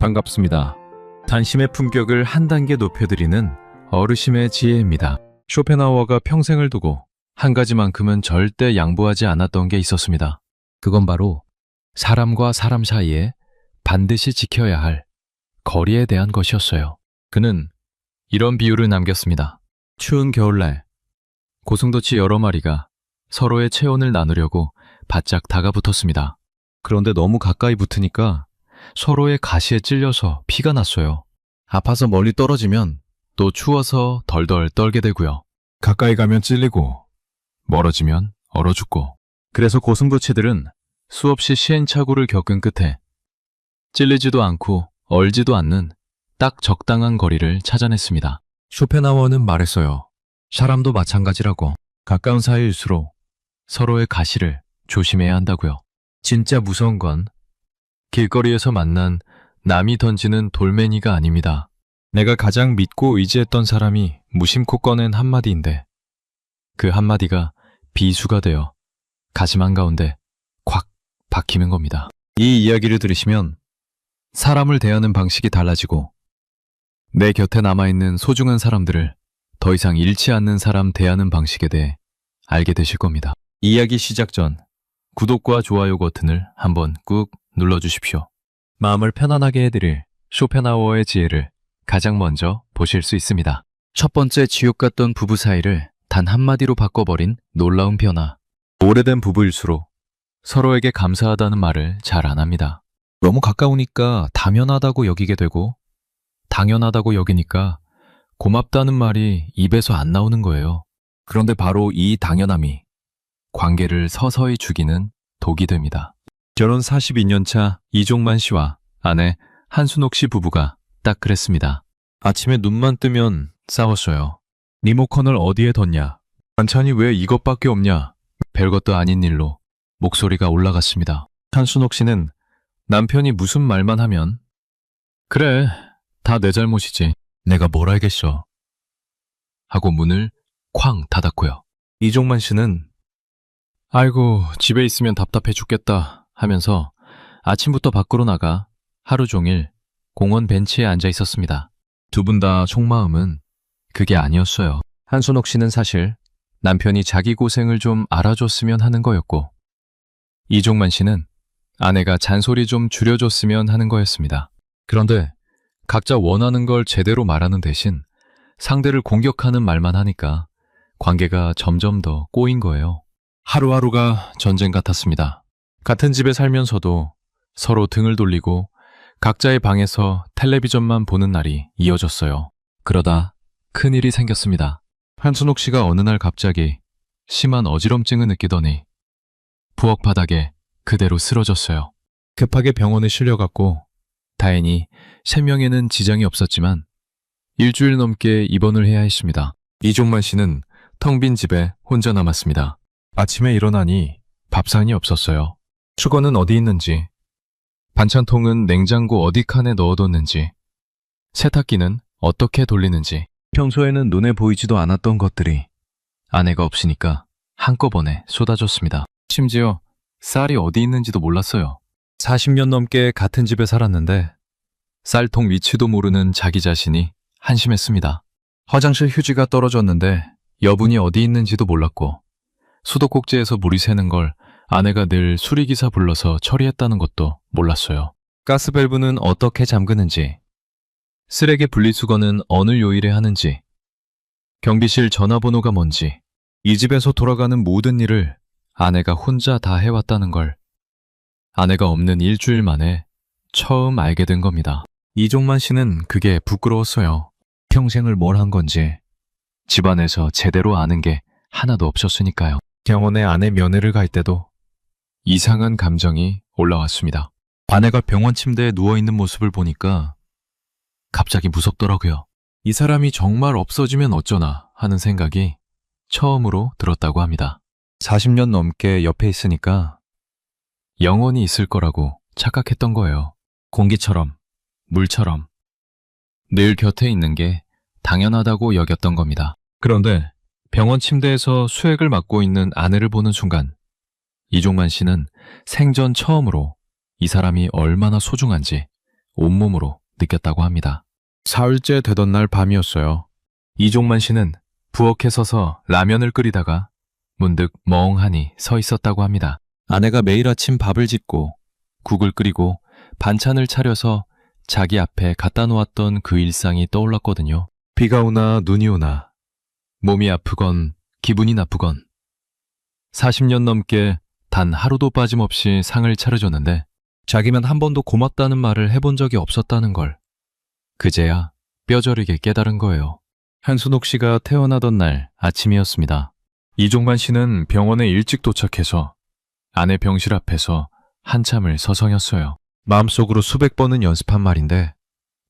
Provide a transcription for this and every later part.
반갑습니다. 단심의 품격을 한 단계 높여드리는 어르심의 지혜입니다. 쇼펜하우어가 평생을 두고 한 가지만큼은 절대 양보하지 않았던 게 있었습니다. 그건 바로 사람과 사람 사이에 반드시 지켜야 할 거리에 대한 것이었어요. 그는 이런 비유를 남겼습니다. 추운 겨울날 고슴도치 여러 마리가 서로의 체온을 나누려고 바짝 다가붙었습니다. 그런데 너무 가까이 붙으니까 서로의 가시에 찔려서 피가 났어요. 아파서 멀리 떨어지면 또 추워서 덜덜 떨게 되고요. 가까이 가면 찔리고 멀어지면 얼어 죽고. 그래서 고슴도치들은 수없이 시행착오를 겪은 끝에 찔리지도 않고 얼지도 않는 딱 적당한 거리를 찾아냈습니다. 쇼펜하우어는 말했어요. 사람도 마찬가지라고. 가까운 사이일수록 서로의 가시를 조심해야 한다고요. 진짜 무서운 건 길거리에서 만난 남이 던지는 돌멩이가 아닙니다. 내가 가장 믿고 의지했던 사람이 무심코 꺼낸 한마디인데 그 한마디가 비수가 되어 가슴 한가운데 콱 박히는 겁니다. 이 이야기를 들으시면 사람을 대하는 방식이 달라지고 내 곁에 남아있는 소중한 사람들을 더 이상 잃지 않는 사람 대하는 방식에 대해 알게 되실 겁니다. 이야기 시작 전 구독과 좋아요 버튼을 한번 꾹 눌러주십시오. 마음을 편안하게 해드릴 쇼펜하우어의 지혜를 가장 먼저 보실 수 있습니다. 첫 번째, 지옥 같던 부부 사이를 단 한마디로 바꿔버린 놀라운 변화. 오래된 부부일수록 서로에게 감사하다는 말을 잘 안 합니다. 너무 가까우니까 당연하다고 여기게 되고 당연하다고 여기니까 고맙다는 말이 입에서 안 나오는 거예요. 그런데 바로 이 당연함이 관계를 서서히 죽이는 독이 됩니다. 결혼 42년 차 이종만 씨와 아내 한순옥 씨 부부가 딱 그랬습니다. 아침에 눈만 뜨면 싸웠어요. 리모컨을 어디에 뒀냐? 반찬이 왜 이것밖에 없냐? 별것도 아닌 일로 목소리가 올라갔습니다. 한순옥 씨는 남편이 무슨 말만 하면 그래, 다 내 잘못이지. 내가 뭘 알겠어. 하고 문을 쾅 닫았고요. 이종만 씨는 아이고, 집에 있으면 답답해 죽겠다 하면서 아침부터 밖으로 나가 하루 종일 공원 벤치에 앉아 있었습니다. 두 분 다 속마음은 그게 아니었어요. 한순옥 씨는 사실 남편이 자기 고생을 좀 알아줬으면 하는 거였고, 이종만 씨는 아내가 잔소리 좀 줄여줬으면 하는 거였습니다. 그런데 각자 원하는 걸 제대로 말하는 대신 상대를 공격하는 말만 하니까 관계가 점점 더 꼬인 거예요. 하루하루가 전쟁 같았습니다. 같은 집에 살면서도 서로 등을 돌리고 각자의 방에서 텔레비전만 보는 날이 이어졌어요. 그러다 큰일이 생겼습니다. 한순옥 씨가 어느 날 갑자기 심한 어지럼증을 느끼더니 부엌 바닥에 그대로 쓰러졌어요. 급하게 병원에 실려갔고 다행히 생명에는 지장이 없었지만 일주일 넘게 입원을 해야 했습니다. 이종만 씨는 텅 빈 집에 혼자 남았습니다. 아침에 일어나니 밥상이 없었어요. 수건은 어디 있는지, 반찬통은 냉장고 어디 칸에 넣어뒀는지, 세탁기는 어떻게 돌리는지, 평소에는 눈에 보이지도 않았던 것들이 아내가 없으니까 한꺼번에 쏟아졌습니다. 심지어 쌀이 어디 있는지도 몰랐어요. 40년 넘게 같은 집에 살았는데 쌀통 위치도 모르는 자기 자신이 한심했습니다. 화장실 휴지가 떨어졌는데 여분이 어디 있는지도 몰랐고, 수도꼭지에서 물이 새는 걸 아내가 늘 수리기사 불러서 처리했다는 것도 몰랐어요. 가스밸브는 어떻게 잠그는지, 쓰레기 분리수거는 어느 요일에 하는지, 경비실 전화번호가 뭔지, 이 집에서 돌아가는 모든 일을 아내가 혼자 다 해왔다는 걸 아내가 없는 일주일 만에 처음 알게 된 겁니다. 이종만 씨는 그게 부끄러웠어요. 평생을 뭘 한 건지 집안에서 제대로 아는 게 하나도 없었으니까요. 병원에 아내 면회를 갈 때도 이상한 감정이 올라왔습니다. 아내가 병원 침대에 누워있는 모습을 보니까 갑자기 무섭더라고요. 이 사람이 정말 없어지면 어쩌나 하는 생각이 처음으로 들었다고 합니다. 40년 넘게 옆에 있으니까 영원히 있을 거라고 착각했던 거예요. 공기처럼, 물처럼 늘 곁에 있는 게 당연하다고 여겼던 겁니다. 그런데 병원 침대에서 수액을 맞고 있는 아내를 보는 순간 이종만 씨는 생전 처음으로 이 사람이 얼마나 소중한지 온몸으로 느꼈다고 합니다. 사흘째 되던 날 밤이었어요. 이종만 씨는 부엌에 서서 라면을 끓이다가 문득 멍하니 서 있었다고 합니다. 아내가 매일 아침 밥을 짓고 국을 끓이고 반찬을 차려서 자기 앞에 갖다 놓았던 그 일상이 떠올랐거든요. 비가 오나 눈이 오나 몸이 아프건 기분이 나쁘건 40년 넘게 단 하루도 빠짐없이 상을 차려줬는데 자기만 한 번도 고맙다는 말을 해본 적이 없었다는 걸 그제야 뼈저리게 깨달은 거예요. 한순옥 씨가 태어나던 날 아침이었습니다. 이종만 씨는 병원에 일찍 도착해서 아내 병실 앞에서 한참을 서성였어요. 마음속으로 수백 번은 연습한 말인데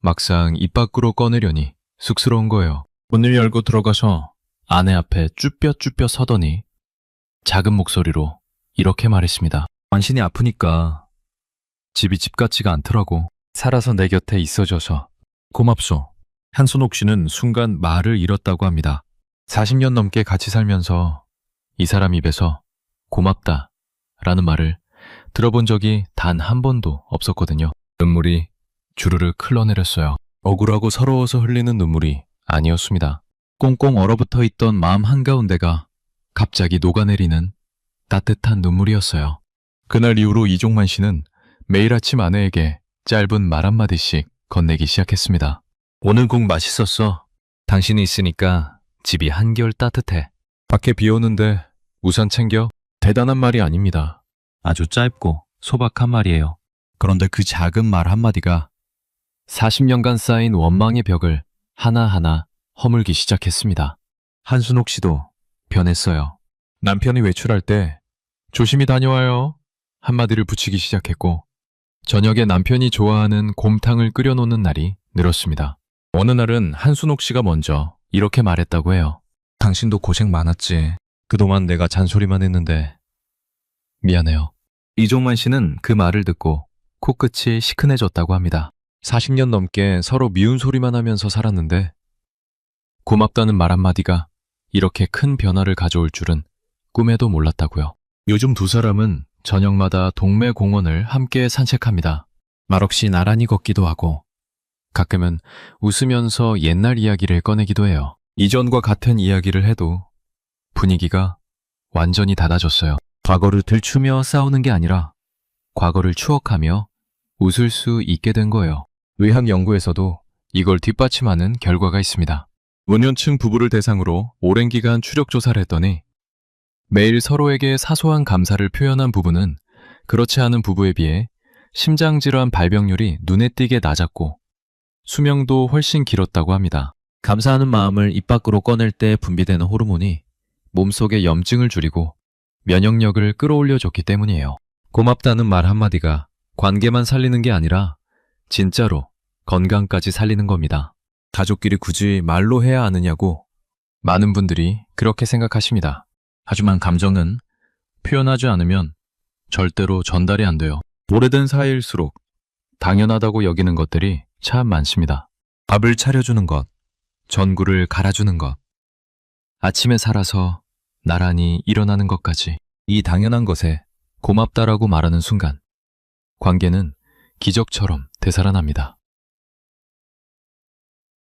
막상 입 밖으로 꺼내려니 쑥스러운 거예요. 문을 열고 들어가서 아내 앞에 쭈뼛쭈뼛 서더니 작은 목소리로 이렇게 말했습니다. 만신이 아프니까 집이 집 같지가 않더라고. 살아서 내 곁에 있어줘서 고맙소. 한순옥 씨는 순간 말을 잃었다고 합니다. 40년 넘게 같이 살면서 이 사람 입에서 고맙다 라는 말을 들어본 적이 단 한 번도 없었거든요. 눈물이 주르륵 흘러내렸어요. 억울하고 서러워서 흘리는 눈물이 아니었습니다. 꽁꽁 얼어붙어 있던 마음 한가운데가 갑자기 녹아내리는 따뜻한 눈물이었어요. 그날 이후로 이종만 씨는 매일 아침 아내에게 짧은 말 한마디씩 건네기 시작했습니다. 오늘 국 맛있었어. 당신이 있으니까 집이 한결 따뜻해. 밖에 비 오는데 우산 챙겨? 대단한 말이 아닙니다. 아주 짧고 소박한 말이에요. 그런데 그 작은 말 한마디가 40년간 쌓인 원망의 벽을 하나하나 허물기 시작했습니다. 한순옥 씨도 변했어요. 남편이 외출할 때 조심히 다녀와요 한마디를 붙이기 시작했고 저녁에 남편이 좋아하는 곰탕을 끓여놓는 날이 늘었습니다. 어느 날은 한순옥 씨가 먼저 이렇게 말했다고 해요. 당신도 고생 많았지. 그동안 내가 잔소리만 했는데 미안해요. 이종만 씨는 그 말을 듣고 코끝이 시큰해졌다고 합니다. 40년 넘게 서로 미운 소리만 하면서 살았는데 고맙다는 말 한마디가 이렇게 큰 변화를 가져올 줄은 꿈에도 몰랐다고요. 요즘 두 사람은 저녁마다 동네 공원을 함께 산책합니다. 말없이 나란히 걷기도 하고 가끔은 웃으면서 옛날 이야기를 꺼내기도 해요. 이전과 같은 이야기를 해도 분위기가 완전히 달라졌어요. 과거를 들추며 싸우는 게 아니라 과거를 추억하며 웃을 수 있게 된 거예요. 의학 연구에서도 이걸 뒷받침하는 결과가 있습니다. 노년층 부부를 대상으로 오랜 기간 추적 조사를 했더니 매일 서로에게 사소한 감사를 표현한 부부는 그렇지 않은 부부에 비해 심장질환 발병률이 눈에 띄게 낮았고 수명도 훨씬 길었다고 합니다. 감사하는 마음을 입 밖으로 꺼낼 때 분비되는 호르몬이 몸속의 염증을 줄이고 면역력을 끌어올려줬기 때문이에요. 고맙다는 말 한마디가 관계만 살리는 게 아니라 진짜로 건강까지 살리는 겁니다. 가족끼리 굳이 말로 해야 하느냐고 많은 분들이 그렇게 생각하십니다. 하지만 감정은 표현하지 않으면 절대로 전달이 안 돼요. 오래된 사이일수록 당연하다고 여기는 것들이 참 많습니다. 밥을 차려주는 것, 전구를 갈아주는 것, 아침에 살아서 나란히 일어나는 것까지 이 당연한 것에 고맙다라고 말하는 순간 관계는 기적처럼 되살아납니다.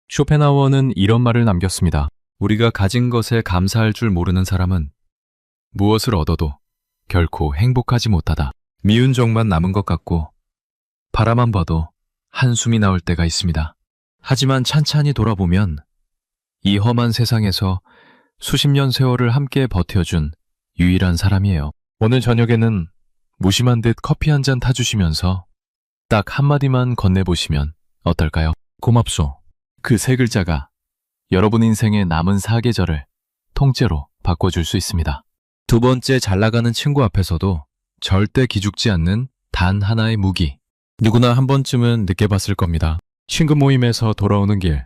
쇼펜하우어는 이런 말을 남겼습니다. 우리가 가진 것에 감사할 줄 모르는 사람은 무엇을 얻어도 결코 행복하지 못하다. 미운 정만 남은 것 같고 바라만 봐도 한숨이 나올 때가 있습니다. 하지만 찬찬히 돌아보면 이 험한 세상에서 수십 년 세월을 함께 버텨준 유일한 사람이에요. 오늘 저녁에는 무심한 듯 커피 한 잔 타주시면서 딱 한마디만 건네보시면 어떨까요? 고맙소. 그 세 글자가 여러분 인생의 남은 사계절을 통째로 바꿔줄 수 있습니다. 두 번째, 잘 나가는 친구 앞에서도 절대 기죽지 않는 단 하나의 무기. 누구나 한 번쯤은 느껴봤을 겁니다. 친구 모임에서 돌아오는 길.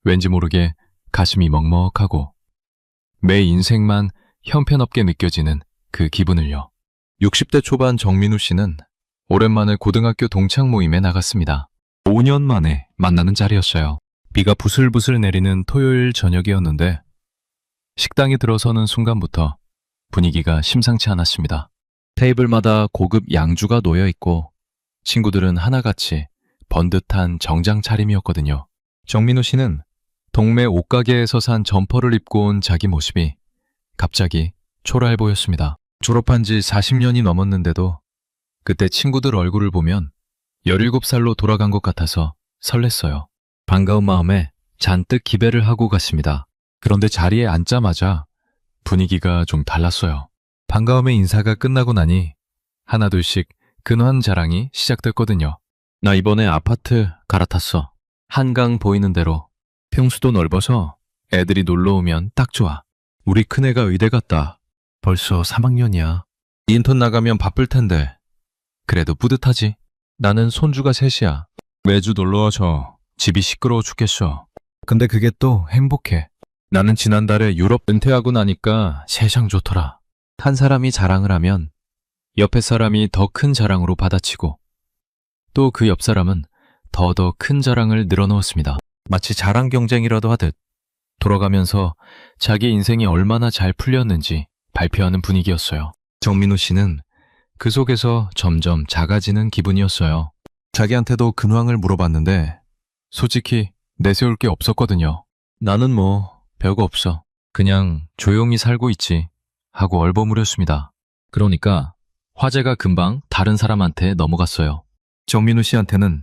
왠지 모르게 가슴이 먹먹하고 매 인생만 형편없게 느껴지는 그 기분을요. 60대 초반 정민우 씨는 오랜만에 고등학교 동창 모임에 나갔습니다. 5년 만에 만나는 자리였어요. 비가 부슬부슬 내리는 토요일 저녁이었는데 식당에 들어서는 순간부터 분위기가 심상치 않았습니다. 테이블마다 고급 양주가 놓여 있고 친구들은 하나같이 번듯한 정장 차림이었거든요. 정민우 씨는 동네 옷가게에서 산 점퍼를 입고 온 자기 모습이 갑자기 초라해 보였습니다. 졸업한 지 40년이 넘었는데도 그때 친구들 얼굴을 보면 17살로 돌아간 것 같아서 설렜어요. 반가운 마음에 잔뜩 기배를 하고 갔습니다. 그런데 자리에 앉자마자 분위기가 좀 달랐어요. 반가움의 인사가 끝나고 나니 하나둘씩 근황 자랑이 시작됐거든요. 나 이번에 아파트 갈아탔어. 한강 보이는 대로. 평수도 넓어서 애들이 놀러 오면 딱 좋아. 우리 큰애가 의대 갔다. 벌써 3학년이야. 인턴 나가면 바쁠 텐데. 그래도 뿌듯하지. 나는 손주가 셋이야. 매주 놀러와서 집이 시끄러워 죽겠어. 근데 그게 또 행복해. 나는 지난달에 유럽 은퇴하고 나니까 세상 좋더라. 한 사람이 자랑을 하면 옆에 사람이 더 큰 자랑으로 받아치고 또 그 옆 사람은 더 큰 자랑을 늘어놓았습니다. 마치 자랑 경쟁이라도 하듯 돌아가면서 자기 인생이 얼마나 잘 풀렸는지 발표하는 분위기였어요. 정민우 씨는 그 속에서 점점 작아지는 기분이었어요. 자기한테도 근황을 물어봤는데 솔직히 내세울 게 없었거든요. 나는 뭐 별거 없어. 그냥 조용히 살고 있지 하고 얼버무렸습니다. 그러니까 화제가 금방 다른 사람한테 넘어갔어요. 정민우 씨한테는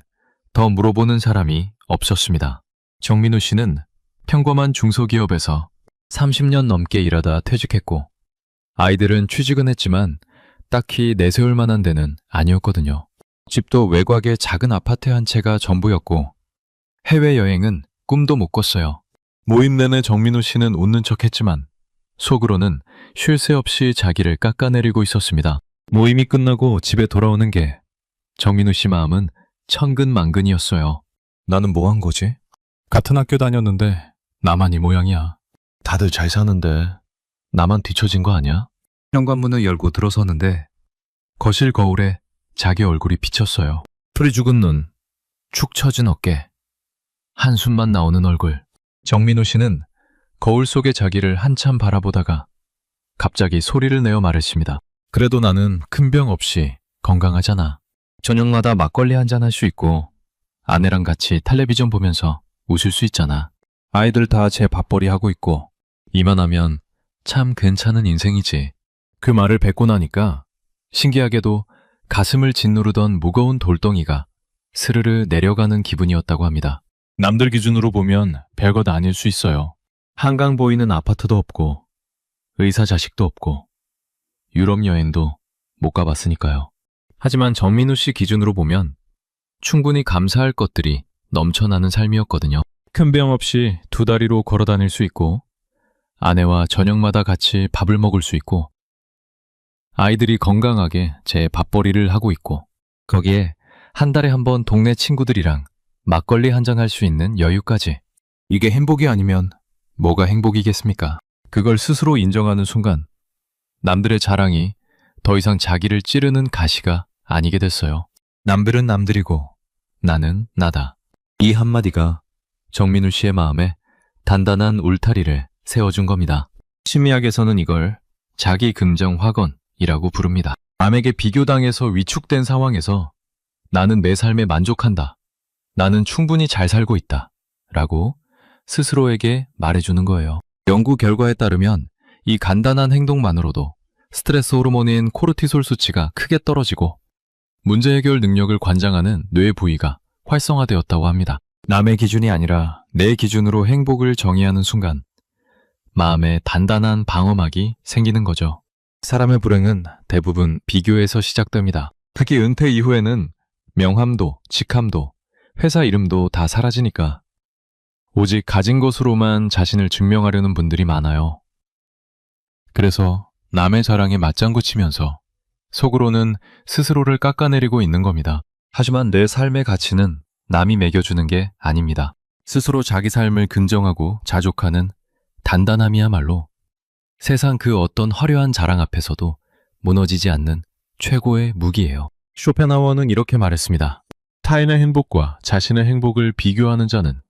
더 물어보는 사람이 없었습니다. 정민우 씨는 평범한 중소기업에서 30년 넘게 일하다 퇴직했고 아이들은 취직은 했지만 딱히 내세울 만한 데는 아니었거든요. 집도 외곽의 작은 아파트 한 채가 전부였고 해외여행은 꿈도 못 꿨어요. 모임 내내 정민우 씨는 웃는 척했지만 속으로는 쉴 새 없이 자기를 깎아내리고 있었습니다. 모임이 끝나고 집에 돌아오는 게 정민우 씨 마음은 천근만근이었어요. 나는 뭐 한 거지? 같은 학교 다녔는데 나만 이 모양이야. 다들 잘 사는데 나만 뒤처진 거 아니야? 현관문을 열고 들어서는데 거실 거울에 자기 얼굴이 비쳤어요. 풀이 죽은 눈, 축 처진 어깨, 한숨만 나오는 얼굴. 정민우 씨는 거울 속의 자기를 한참 바라보다가 갑자기 소리를 내어 말했습니다. 그래도 나는 큰 병 없이 건강하잖아. 저녁마다 막걸리 한잔 할 수 있고 아내랑 같이 텔레비전 보면서 웃을 수 있잖아. 아이들 다 제 밥벌이 하고 있고 이만하면 참 괜찮은 인생이지. 그 말을 뱉고 나니까 신기하게도 가슴을 짓누르던 무거운 돌덩이가 스르르 내려가는 기분이었다고 합니다. 남들 기준으로 보면 별것 아닐 수 있어요. 한강 보이는 아파트도 없고 의사 자식도 없고 유럽 여행도 못 가봤으니까요. 하지만 정민우 씨 기준으로 보면 충분히 감사할 것들이 넘쳐나는 삶이었거든요. 큰 병 없이 두 다리로 걸어 다닐 수 있고 아내와 저녁마다 같이 밥을 먹을 수 있고 아이들이 건강하게 제 밥벌이를 하고 있고 거기에 한 달에 한 번 동네 친구들이랑 막걸리 한잔 할 수 있는 여유까지. 이게 행복이 아니면 뭐가 행복이겠습니까? 그걸 스스로 인정하는 순간 남들의 자랑이 더 이상 자기를 찌르는 가시가 아니게 됐어요. 남들은 남들이고 나는 나다. 이 한마디가 정민우 씨의 마음에 단단한 울타리를 세워준 겁니다. 심리학에서는 이걸 자기 긍정 확언이라고 부릅니다. 남에게 비교당해서 위축된 상황에서 나는 내 삶에 만족한다. 나는 충분히 잘 살고 있다. 라고 스스로에게 말해주는 거예요. 연구 결과에 따르면 이 간단한 행동만으로도 스트레스 호르몬인 코르티솔 수치가 크게 떨어지고 문제 해결 능력을 관장하는 뇌 부위가 활성화되었다고 합니다. 남의 기준이 아니라 내 기준으로 행복을 정의하는 순간 마음에 단단한 방어막이 생기는 거죠. 사람의 불행은 대부분 비교에서 시작됩니다. 특히 은퇴 이후에는 명함도, 직함도, 회사 이름도 다 사라지니까 오직 가진 것으로만 자신을 증명하려는 분들이 많아요. 그래서 남의 자랑에 맞장구 치면서 속으로는 스스로를 깎아내리고 있는 겁니다. 하지만 내 삶의 가치는 남이 매겨주는 게 아닙니다. 스스로 자기 삶을 긍정하고 자족하는 단단함이야말로 세상 그 어떤 화려한 자랑 앞에서도 무너지지 않는 최고의 무기예요. 쇼펜하우어는 이렇게 말했습니다. 타인의 행복과 자신의 행복을 비교하는 자는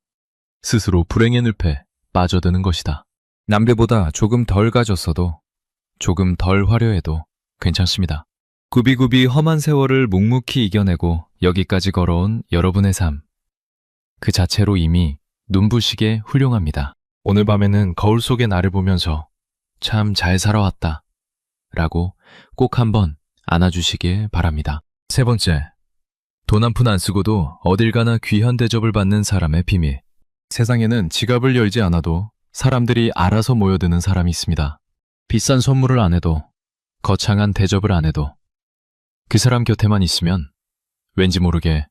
스스로 불행의 늪에 빠져드는 것이다. 남들보다 조금 덜 가졌어도 조금 덜 화려해도 괜찮습니다. 구비구비 험한 세월을 묵묵히 이겨내고 여기까지 걸어온 여러분의 삶. 그 자체로 이미 눈부시게 훌륭합니다. 오늘 밤에는 거울 속의 나를 보면서 참 잘 살아왔다 라고 꼭 한번 안아주시길 바랍니다. 세 번째, 돈 한 푼 안 쓰고도 어딜 가나 귀한 대접을 받는 사람의 비밀. 세상에는 지갑을 열지 않아도 사람들이 알아서 모여드는 사람이 있습니다. 비싼 선물을 안 해도, 거창한 대접을 안 해도 그 사람 곁에만 있으면 왠지 모르게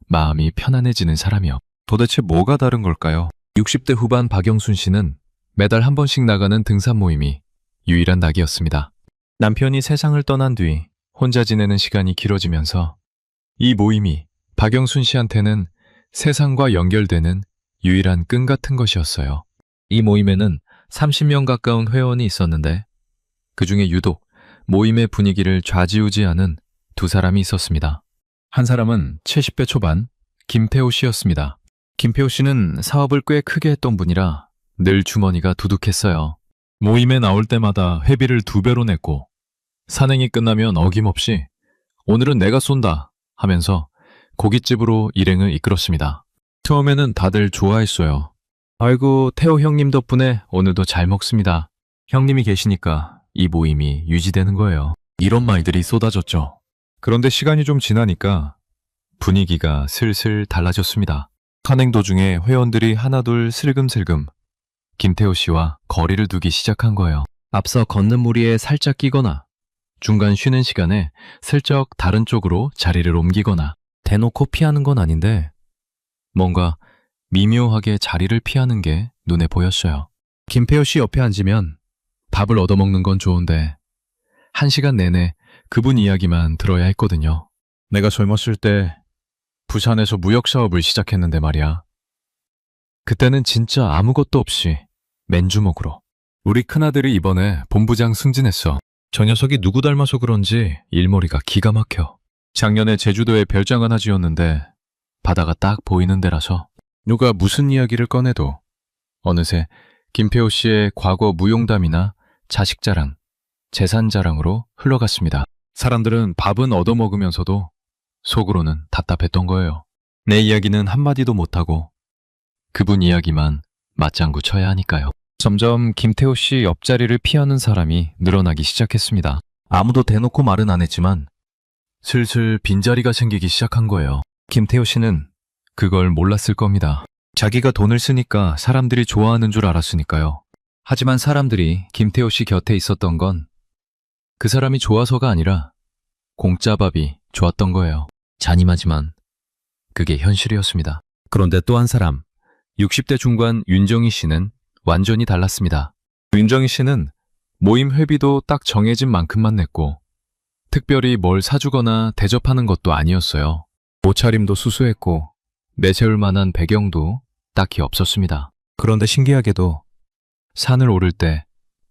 마음이 편안해지는 사람이요. 도대체 뭐가 다른 걸까요? 60대 후반 박영순 씨는 매달 한 번씩 나가는 등산 모임이 유일한 낙이었습니다. 남편이 세상을 떠난 뒤 혼자 지내는 시간이 길어지면서 이 모임이 박영순 씨한테는 세상과 연결되는 유일한 끈 같은 것이었어요. 이 모임에는 30명 가까운 회원이 있었는데 그 중에 유독 모임의 분위기를 좌지우지하는 두 사람이 있었습니다. 한 사람은 70대 초반 김태호 씨였습니다. 김태호 씨는 사업을 꽤 크게 했던 분이라 늘 주머니가 두둑했어요. 모임에 나올 때마다 회비를 2배로 냈고 산행이 끝나면 어김없이 오늘은 내가 쏜다 하면서 고깃집으로 일행을 이끌었습니다. 처음에는 다들 좋아했어요. 아이고, 태호 형님 덕분에 오늘도 잘 먹습니다. 형님이 계시니까 이 모임이 유지되는 거예요. 이런 말들이 쏟아졌죠. 그런데 시간이 좀 지나니까 분위기가 슬슬 달라졌습니다. 산행 도중에 회원들이 하나둘 슬금슬금 김태호 씨와 거리를 두기 시작한 거예요. 앞서 걷는 무리에 살짝 끼거나 중간 쉬는 시간에 슬쩍 다른 쪽으로 자리를 옮기거나 대놓고 피하는 건 아닌데 뭔가 미묘하게 자리를 피하는 게 눈에 보였어요. 김태호 씨 옆에 앉으면 밥을 얻어먹는 건 좋은데 1시간 내내 그분 이야기만 들어야 했거든요. 내가 젊었을 때 부산에서 무역 사업을 시작했는데 말이야. 그때는 진짜 아무것도 없이 맨주먹으로. 우리 큰아들이 이번에 본부장 승진했어. 저 녀석이 누구 닮아서 그런지 일머리가 기가 막혀. 작년에 제주도에 별장 하나 지었는데 바다가 딱 보이는 데라서 누가 무슨 이야기를 꺼내도 어느새 김태호 씨의 과거 무용담이나 자식 자랑, 재산 자랑으로 흘러갔습니다. 사람들은 밥은 얻어먹으면서도 속으로는 답답했던 거예요. 내 이야기는 한마디도 못하고 그분 이야기만 맞장구 쳐야 하니까요. 점점 김태호 씨 옆자리를 피하는 사람이 늘어나기 시작했습니다. 아무도 대놓고 말은 안 했지만 슬슬 빈자리가 생기기 시작한 거예요. 김태호 씨는 그걸 몰랐을 겁니다. 자기가 돈을 쓰니까 사람들이 좋아하는 줄 알았으니까요. 하지만 사람들이 김태호 씨 곁에 있었던 건 그 사람이 좋아서가 아니라 공짜밥이 좋았던 거예요. 잔인하지만 그게 현실이었습니다. 그런데 또 한 사람, 60대 중반 윤정희 씨는 완전히 달랐습니다. 윤정희 씨는 모임 회비도 딱 정해진 만큼만 냈고 특별히 뭘 사주거나 대접하는 것도 아니었어요. 옷차림도 수수했고 내세울 만한 배경도 딱히 없었습니다. 그런데 신기하게도 산을 오를 때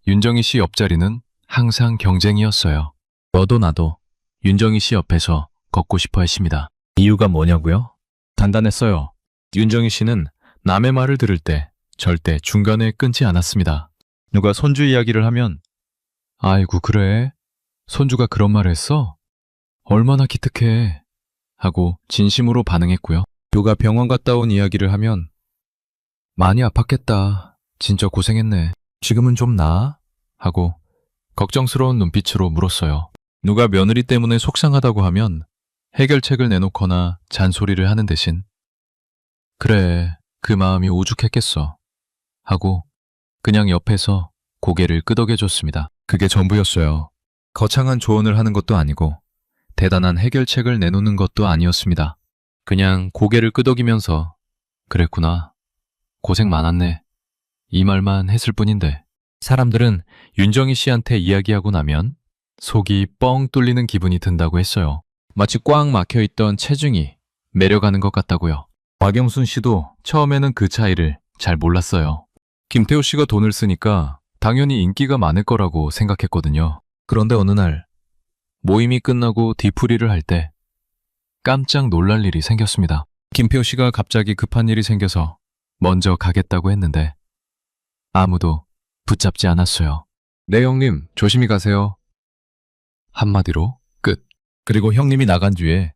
윤정희 씨 옆자리는 항상 경쟁이었어요. 너도 나도 윤정희 씨 옆에서 걷고 싶어 했습니다. 이유가 뭐냐고요? 단단했어요. 윤정희 씨는 남의 말을 들을 때 절대 중간에 끊지 않았습니다. 누가 손주 이야기를 하면 아이고 그래? 손주가 그런 말을 했어? 얼마나 기특해 하고 진심으로 반응했고요. 누가 병원 갔다 온 이야기를 하면 많이 아팠겠다. 진짜 고생했네. 지금은 좀 나아? 하고 걱정스러운 눈빛으로 물었어요. 누가 며느리 때문에 속상하다고 하면 해결책을 내놓거나 잔소리를 하는 대신 그래, 그 마음이 오죽했겠어 하고 그냥 옆에서 고개를 끄덕여줬습니다. 그게 전부였어요. 거창한 조언을 하는 것도 아니고 대단한 해결책을 내놓는 것도 아니었습니다. 그냥 고개를 끄덕이면서 그랬구나, 고생 많았네, 이 말만 했을 뿐인데 사람들은 윤정희 씨한테 이야기하고 나면 속이 뻥 뚫리는 기분이 든다고 했어요. 마치 꽉 막혀있던 체중이 내려가는 것 같다고요. 박영순 씨도 처음에는 그 차이를 잘 몰랐어요. 김태호 씨가 돈을 쓰니까 당연히 인기가 많을 거라고 생각했거든요. 그런데 어느 날 모임이 끝나고 뒤풀이를 할 때 깜짝 놀랄 일이 생겼습니다. 김태호 씨가 갑자기 급한 일이 생겨서 먼저 가겠다고 했는데 아무도 붙잡지 않았어요. 네 형님, 조심히 가세요. 한마디로 끝. 그리고 형님이 나간 뒤에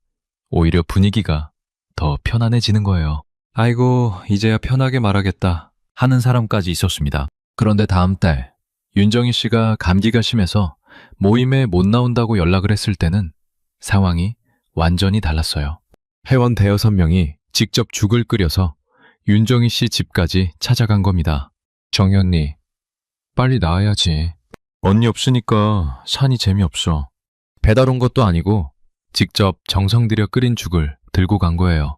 오히려 분위기가 더 편안해지는 거예요. 아이고, 이제야 편하게 말하겠다 하는 사람까지 있었습니다. 그런데 다음 달 윤정희 씨가 감기가 심해서 모임에 못 나온다고 연락을 했을 때는 상황이 완전히 달랐어요. 회원 대여섯 명이 직접 죽을 끓여서 윤정희 씨 집까지 찾아간 겁니다. 정희 언니, 빨리 나와야지. 언니 없으니까 산이 재미없어. 배달 온 것도 아니고 직접 정성 들여 끓인 죽을 들고 간 거예요.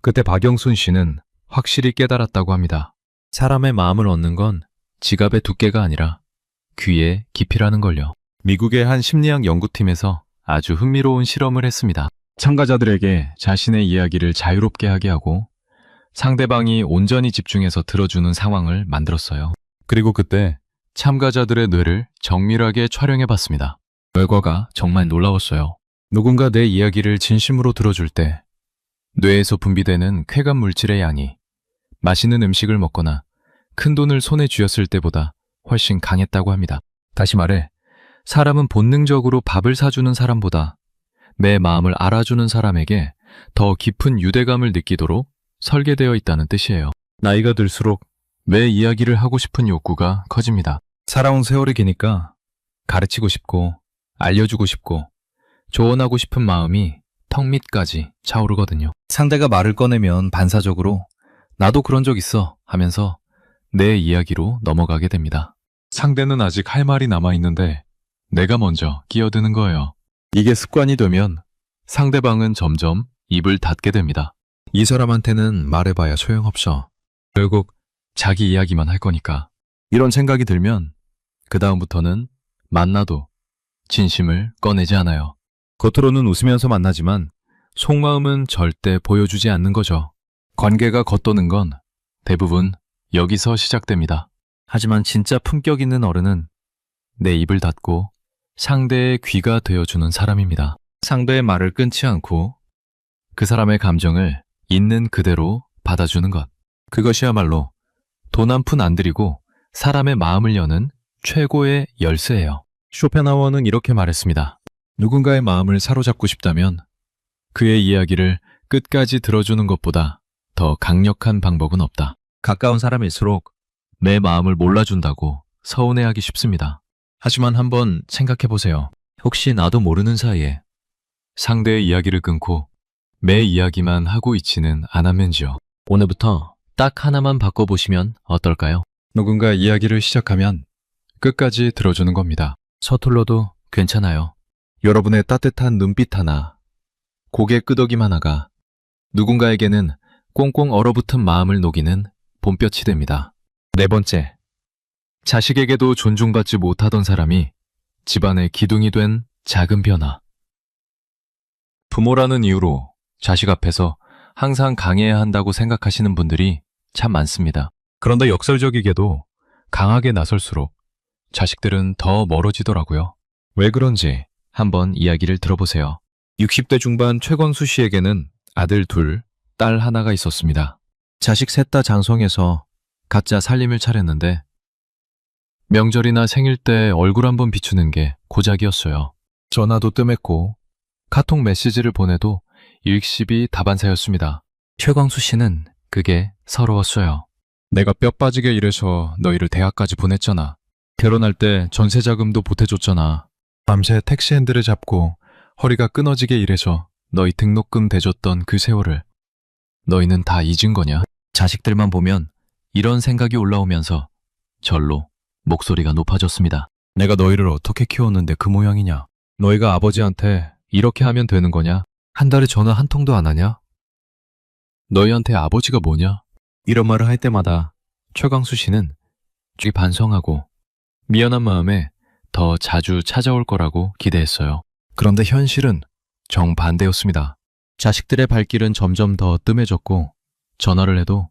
그때 박영순 씨는 확실히 깨달았다고 합니다. 사람의 마음을 얻는 건 지갑의 두께가 아니라 귀의 깊이라는 걸요. 미국의 한 심리학 연구팀에서 아주 흥미로운 실험을 했습니다. 참가자들에게 자신의 이야기를 자유롭게 하게 하고 상대방이 온전히 집중해서 들어주는 상황을 만들었어요. 그리고 그때 참가자들의 뇌를 정밀하게 촬영해봤습니다. 결과가 정말 놀라웠어요. 누군가 내 이야기를 진심으로 들어줄 때 뇌에서 분비되는 쾌감 물질의 양이 맛있는 음식을 먹거나 큰 돈을 손에 쥐었을 때보다 훨씬 강했다고 합니다. 다시 말해, 사람은 본능적으로 밥을 사주는 사람보다 내 마음을 알아주는 사람에게 더 깊은 유대감을 느끼도록 설계되어 있다는 뜻이에요. 나이가 들수록 내 이야기를 하고 싶은 욕구가 커집니다. 살아온 세월이 기니까 가르치고 싶고 알려주고 싶고 조언하고 싶은 마음이 턱 밑까지 차오르거든요. 상대가 말을 꺼내면 반사적으로 나도 그런 적 있어 하면서 내 이야기로 넘어가게 됩니다. 상대는 아직 할 말이 남아있는데 내가 먼저 끼어드는 거예요. 이게 습관이 되면 상대방은 점점 입을 닫게 됩니다. 이 사람한테는 말해봐야 소용없어. 결국 자기 이야기만 할 거니까. 이런 생각이 들면 그 다음부터는 만나도 진심을 꺼내지 않아요. 겉으로는 웃으면서 만나지만 속마음은 절대 보여주지 않는 거죠. 관계가 겉도는 건 대부분 여기서 시작됩니다. 하지만 진짜 품격 있는 어른은 내 입을 닫고 상대의 귀가 되어주는 사람입니다. 상대의 말을 끊지 않고 그 사람의 감정을 있는 그대로 받아주는 것. 그것이야말로 돈 한 푼 안 들이고 사람의 마음을 여는 최고의 열쇠예요. 쇼펜하우어는 이렇게 말했습니다. 누군가의 마음을 사로잡고 싶다면 그의 이야기를 끝까지 들어주는 것보다 더 강력한 방법은 없다. 가까운 사람일수록 내 마음을 몰라준다고 서운해하기 쉽습니다. 하지만 한번 생각해보세요. 혹시 나도 모르는 사이에 상대의 이야기를 끊고 내 이야기만 하고 있지는 않았는지요. 오늘부터 딱 하나만 바꿔보시면 어떨까요? 누군가 이야기를 시작하면 끝까지 들어주는 겁니다. 서툴러도 괜찮아요. 여러분의 따뜻한 눈빛 하나, 고개 끄덕임 하나가 누군가에게는 꽁꽁 얼어붙은 마음을 녹이는 봄볕이 됩니다. 네 번째, 자식에게도 존중받지 못하던 사람이 집안의 기둥이 된 작은 변화. 부모라는 이유로 자식 앞에서 항상 강해야 한다고 생각하시는 분들이 참 많습니다. 그런데 역설적이게도 강하게 나설수록 자식들은 더 멀어지더라고요. 왜 그런지 한번 이야기를 들어보세요. 60대 중반 최광수 씨에게는 아들 둘, 딸 하나가 있었습니다. 자식 셋 다 장성해서 각자 살림을 차렸는데 명절이나 생일 때 얼굴 한번 비추는 게 고작이었어요. 전화도 뜸했고 카톡 메시지를 보내도 일십이 다반사였습니다. 최광수 씨는 그게 서러웠어요. 내가 뼈 빠지게 일해서 너희를 대학까지 보냈잖아. 결혼할 때 전세 자금도 보태줬잖아. 밤새 택시 핸들을 잡고 허리가 끊어지게 일해서 너희 등록금 대줬던 그 세월을 너희는 다 잊은 거냐? 자식들만 보면 이런 생각이 올라오면서 절로 목소리가 높아졌습니다. 내가 너희를 어떻게 키웠는데 그 모양이냐? 너희가 아버지한테 이렇게 하면 되는 거냐? 한 달에 전화 한 통도 안 하냐? 너희한테 아버지가 뭐냐? 이런 말을 할 때마다 최광수 씨는 쥐 반성하고 미안한 마음에 더 자주 찾아올 거라고 기대했어요. 그런데 현실은 정반대였습니다. 자식들의 발길은 점점 더 뜸해졌고 전화를 해도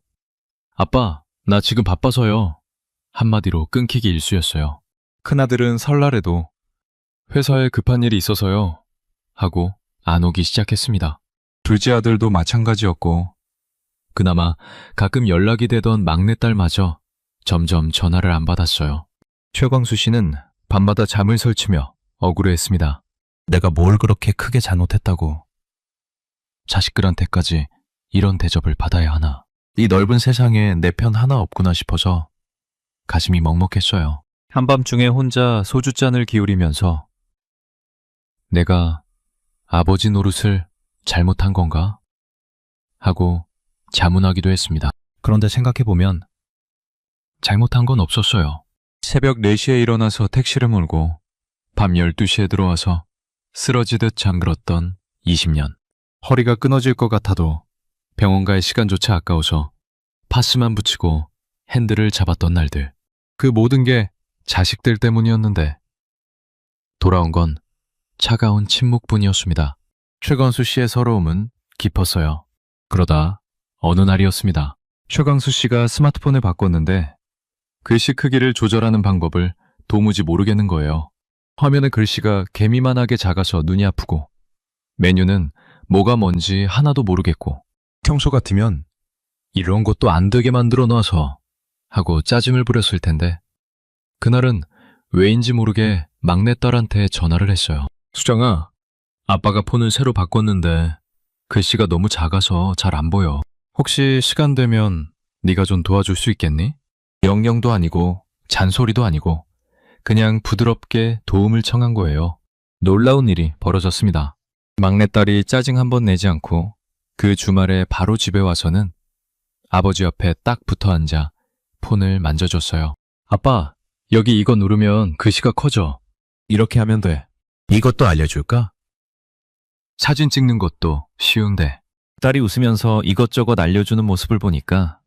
아빠, 나 지금 바빠서요. 한마디로 끊기기 일쑤였어요. 큰아들은 설날에도 회사에 급한 일이 있어서요. 하고 안 오기 시작했습니다. 둘째 아들도 마찬가지였고 그나마 가끔 연락이 되던 막내딸마저 점점 전화를 안 받았어요. 최광수 씨는 밤마다 잠을 설치며 억울해했습니다. 내가 뭘 그렇게 크게 잘못했다고 자식들한테까지 이런 대접을 받아야 하나. 이 넓은 세상에 내 편 하나 없구나 싶어서 가슴이 먹먹했어요. 한밤중에 혼자 소주잔을 기울이면서 내가 아버지 노릇을 잘못한 건가? 하고 자문하기도 했습니다. 그런데 생각해보면 잘못한 건 없었어요. 새벽 4시에 일어나서 택시를 몰고 밤 12시에 들어와서 쓰러지듯 잠들었던 20년. 허리가 끊어질 것 같아도 병원 갈 시간조차 아까워서 파스만 붙이고 핸들을 잡았던 날들. 그 모든 게 자식들 때문이었는데 돌아온 건 차가운 침묵뿐이었습니다. 최광수 씨의 서러움은 깊었어요. 그러다 어느 날이었습니다. 최광수 씨가 스마트폰을 바꿨는데 글씨 크기를 조절하는 방법을 도무지 모르겠는 거예요. 화면의 글씨가 개미만하게 작아서 눈이 아프고 메뉴는 뭐가 뭔지 하나도 모르겠고 평소 같으면 이런 것도 안 되게 만들어 놔서 하고 짜증을 부렸을 텐데 그날은 왜인지 모르게 막내딸한테 전화를 했어요. 수정아, 아빠가 폰을 새로 바꿨는데 글씨가 너무 작아서 잘 안 보여. 혹시 시간 되면 네가 좀 도와줄 수 있겠니? 명령도 아니고 잔소리도 아니고 그냥 부드럽게 도움을 청한 거예요. 놀라운 일이 벌어졌습니다. 막내딸이 짜증 한 번 내지 않고 그 주말에 바로 집에 와서는 아버지 옆에 딱 붙어 앉아 폰을 만져줬어요. 아빠, 여기 이거 누르면 글씨가 커져. 이렇게 하면 돼. 이것도 알려줄까? 사진 찍는 것도 쉬운데. 딸이 웃으면서 이것저것 알려주는 모습을 보니까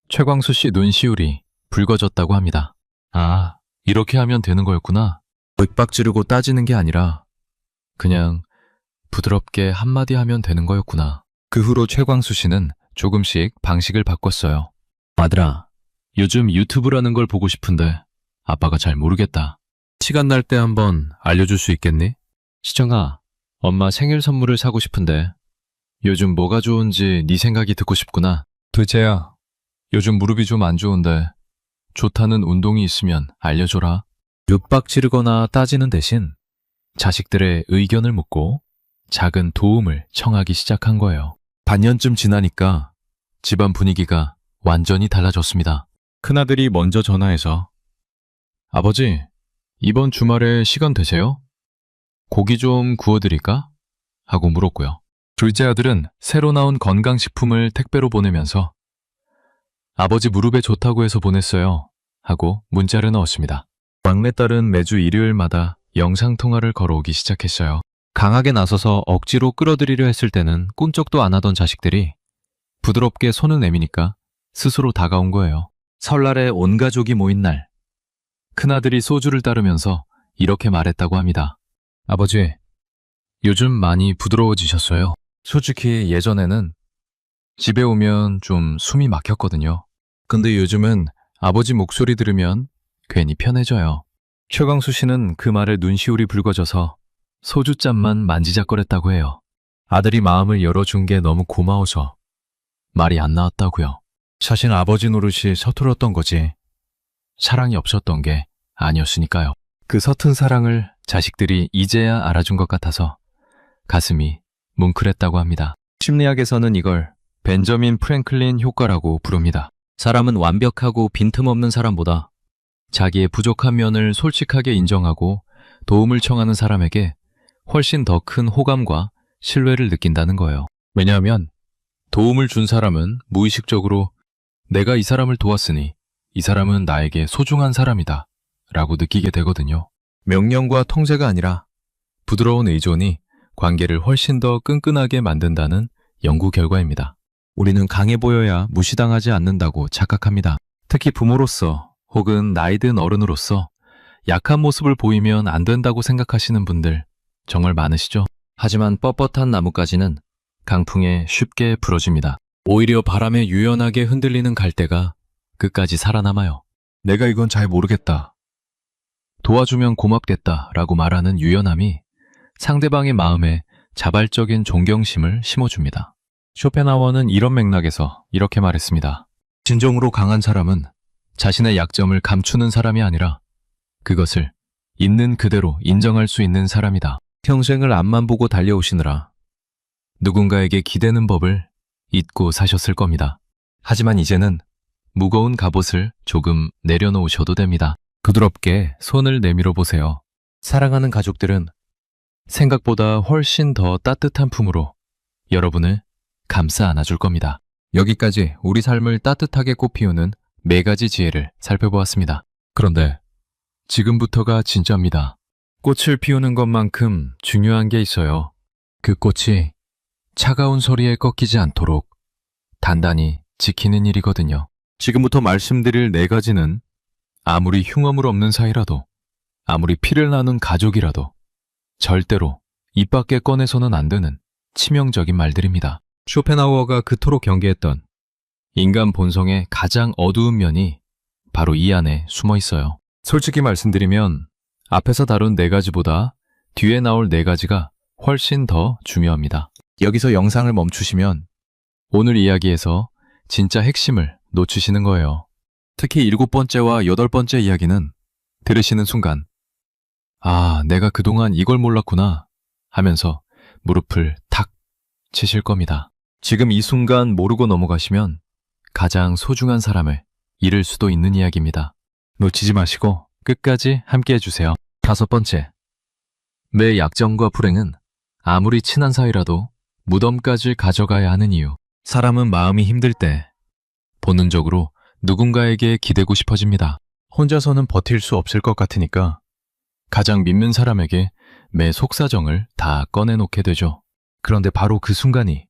최광수 씨 눈시울이 붉어졌다고 합니다. 아, 이렇게 하면 되는 거였구나. 윽박지르고 따지는 게 아니라 그냥 부드럽게 한마디 하면 되는 거였구나. 그 후로 최광수 씨는 조금씩 방식을 바꿨어요. 아들아, 요즘 유튜브라는 걸 보고 싶은데 아빠가 잘 모르겠다. 시간 날 때 한번 알려줄 수 있겠니? 시정아, 엄마 생일 선물을 사고 싶은데 요즘 뭐가 좋은지 네 생각이 듣고 싶구나. 둘째야, 요즘 무릎이 좀 안 좋은데 좋다는 운동이 있으면 알려줘라. 윽박 지르거나 따지는 대신 자식들의 의견을 묻고 작은 도움을 청하기 시작한 거예요. 반년쯤 지나니까 집안 분위기가 완전히 달라졌습니다. 큰아들이 먼저 전화해서 아버지, 이번 주말에 시간 되세요? 고기 좀 구워드릴까? 하고 물었고요. 둘째 아들은 새로 나온 건강식품을 택배로 보내면서 아버지 무릎에 좋다고 해서 보냈어요. 하고 문자를 넣었습니다. 막내딸은 매주 일요일마다 영상통화를 걸어오기 시작했어요. 강하게 나서서 억지로 끌어들이려 했을 때는 꿈쩍도 안 하던 자식들이 부드럽게 손을 내미니까 스스로 다가온 거예요. 설날에 온 가족이 모인 날, 큰아들이 소주를 따르면서 이렇게 말했다고 합니다. 아버지, 요즘 많이 부드러워지셨어요. 솔직히 예전에는 집에 오면 좀 숨이 막혔거든요. 근데 요즘은 아버지 목소리 들으면 괜히 편해져요. 최광수 씨는 그 말에 눈시울이 붉어져서 소주잔만 만지작거렸다고 해요. 아들이 마음을 열어준 게 너무 고마워서 말이 안 나왔다고요. 사실 아버지 노릇이 서툴었던 거지 사랑이 없었던 게 아니었으니까요. 그 서툰 사랑을 자식들이 이제야 알아준 것 같아서 가슴이 뭉클했다고 합니다. 심리학에서는 이걸 벤저민 프랭클린 효과라고 부릅니다. 사람은 완벽하고 빈틈없는 사람보다 자기의 부족한 면을 솔직하게 인정하고 도움을 청하는 사람에게 훨씬 더 큰 호감과 신뢰를 느낀다는 거예요. 왜냐하면 도움을 준 사람은 무의식적으로 내가 이 사람을 도왔으니 이 사람은 나에게 소중한 사람이다 라고 느끼게 되거든요. 명령과 통제가 아니라 부드러운 의존이 관계를 훨씬 더 끈끈하게 만든다는 연구 결과입니다. 우리는 강해 보여야 무시당하지 않는다고 착각합니다. 특히 부모로서 혹은 나이 든 어른으로서 약한 모습을 보이면 안 된다고 생각하시는 분들 정말 많으시죠? 하지만 뻣뻣한 나뭇가지는 강풍에 쉽게 부러집니다. 오히려 바람에 유연하게 흔들리는 갈대가 끝까지 살아남아요. 내가 이건 잘 모르겠다. 도와주면 고맙겠다 라고 말하는 유연함이 상대방의 마음에 자발적인 존경심을 심어줍니다. 쇼펜하워는 이런 맥락에서 이렇게 말했습니다. 진정으로 강한 사람은 자신의 약점을 감추는 사람이 아니라 그것을 있는 그대로 인정할 수 있는 사람이다. 평생을 앞만 보고 달려오시느라 누군가에게 기대는 법을 잊고 사셨을 겁니다. 하지만 이제는 무거운 갑옷을 조금 내려놓으셔도 됩니다. 부드럽게 손을 내밀어 보세요. 사랑하는 가족들은 생각보다 훨씬 더 따뜻한 품으로 여러분을 감싸 안아줄 겁니다. 여기까지 우리 삶을 따뜻하게 꽃피우는 4가지 지혜를 살펴보았습니다. 그런데 지금부터가 진짜입니다. 꽃을 피우는 것만큼 중요한 게 있어요. 그 꽃이 차가운 소리에 꺾이지 않도록 단단히 지키는 일이거든요. 지금부터 말씀드릴 4가지는 아무리 흉어물 없는 사이라도, 아무리 피를 나눈 가족이라도 절대로 입 밖에 꺼내서는 안 되는 치명적인 말들입니다. 쇼펜하우어가 그토록 경계했던 인간 본성의 가장 어두운 면이 바로 이 안에 숨어 있어요. 솔직히 말씀드리면 앞에서 다룬 4가지보다 뒤에 나올 4가지가 훨씬 더 중요합니다. 여기서 영상을 멈추시면 오늘 이야기에서 진짜 핵심을 놓치시는 거예요. 특히 7번째와 8번째 이야기는 들으시는 순간 아, 내가 그동안 이걸 몰랐구나 하면서 무릎을 탁 치실 겁니다. 지금 이 순간 모르고 넘어가시면 가장 소중한 사람을 잃을 수도 있는 이야기입니다. 놓치지 마시고 끝까지 함께 해주세요. 5번째, 매 약점과 불행은 아무리 친한 사이라도 무덤까지 가져가야 하는 이유. 사람은 마음이 힘들 때 본능적으로 누군가에게 기대고 싶어집니다. 혼자서는 버틸 수 없을 것 같으니까 가장 믿는 사람에게 매 속사정을 다 꺼내놓게 되죠. 그런데 바로 그 순간이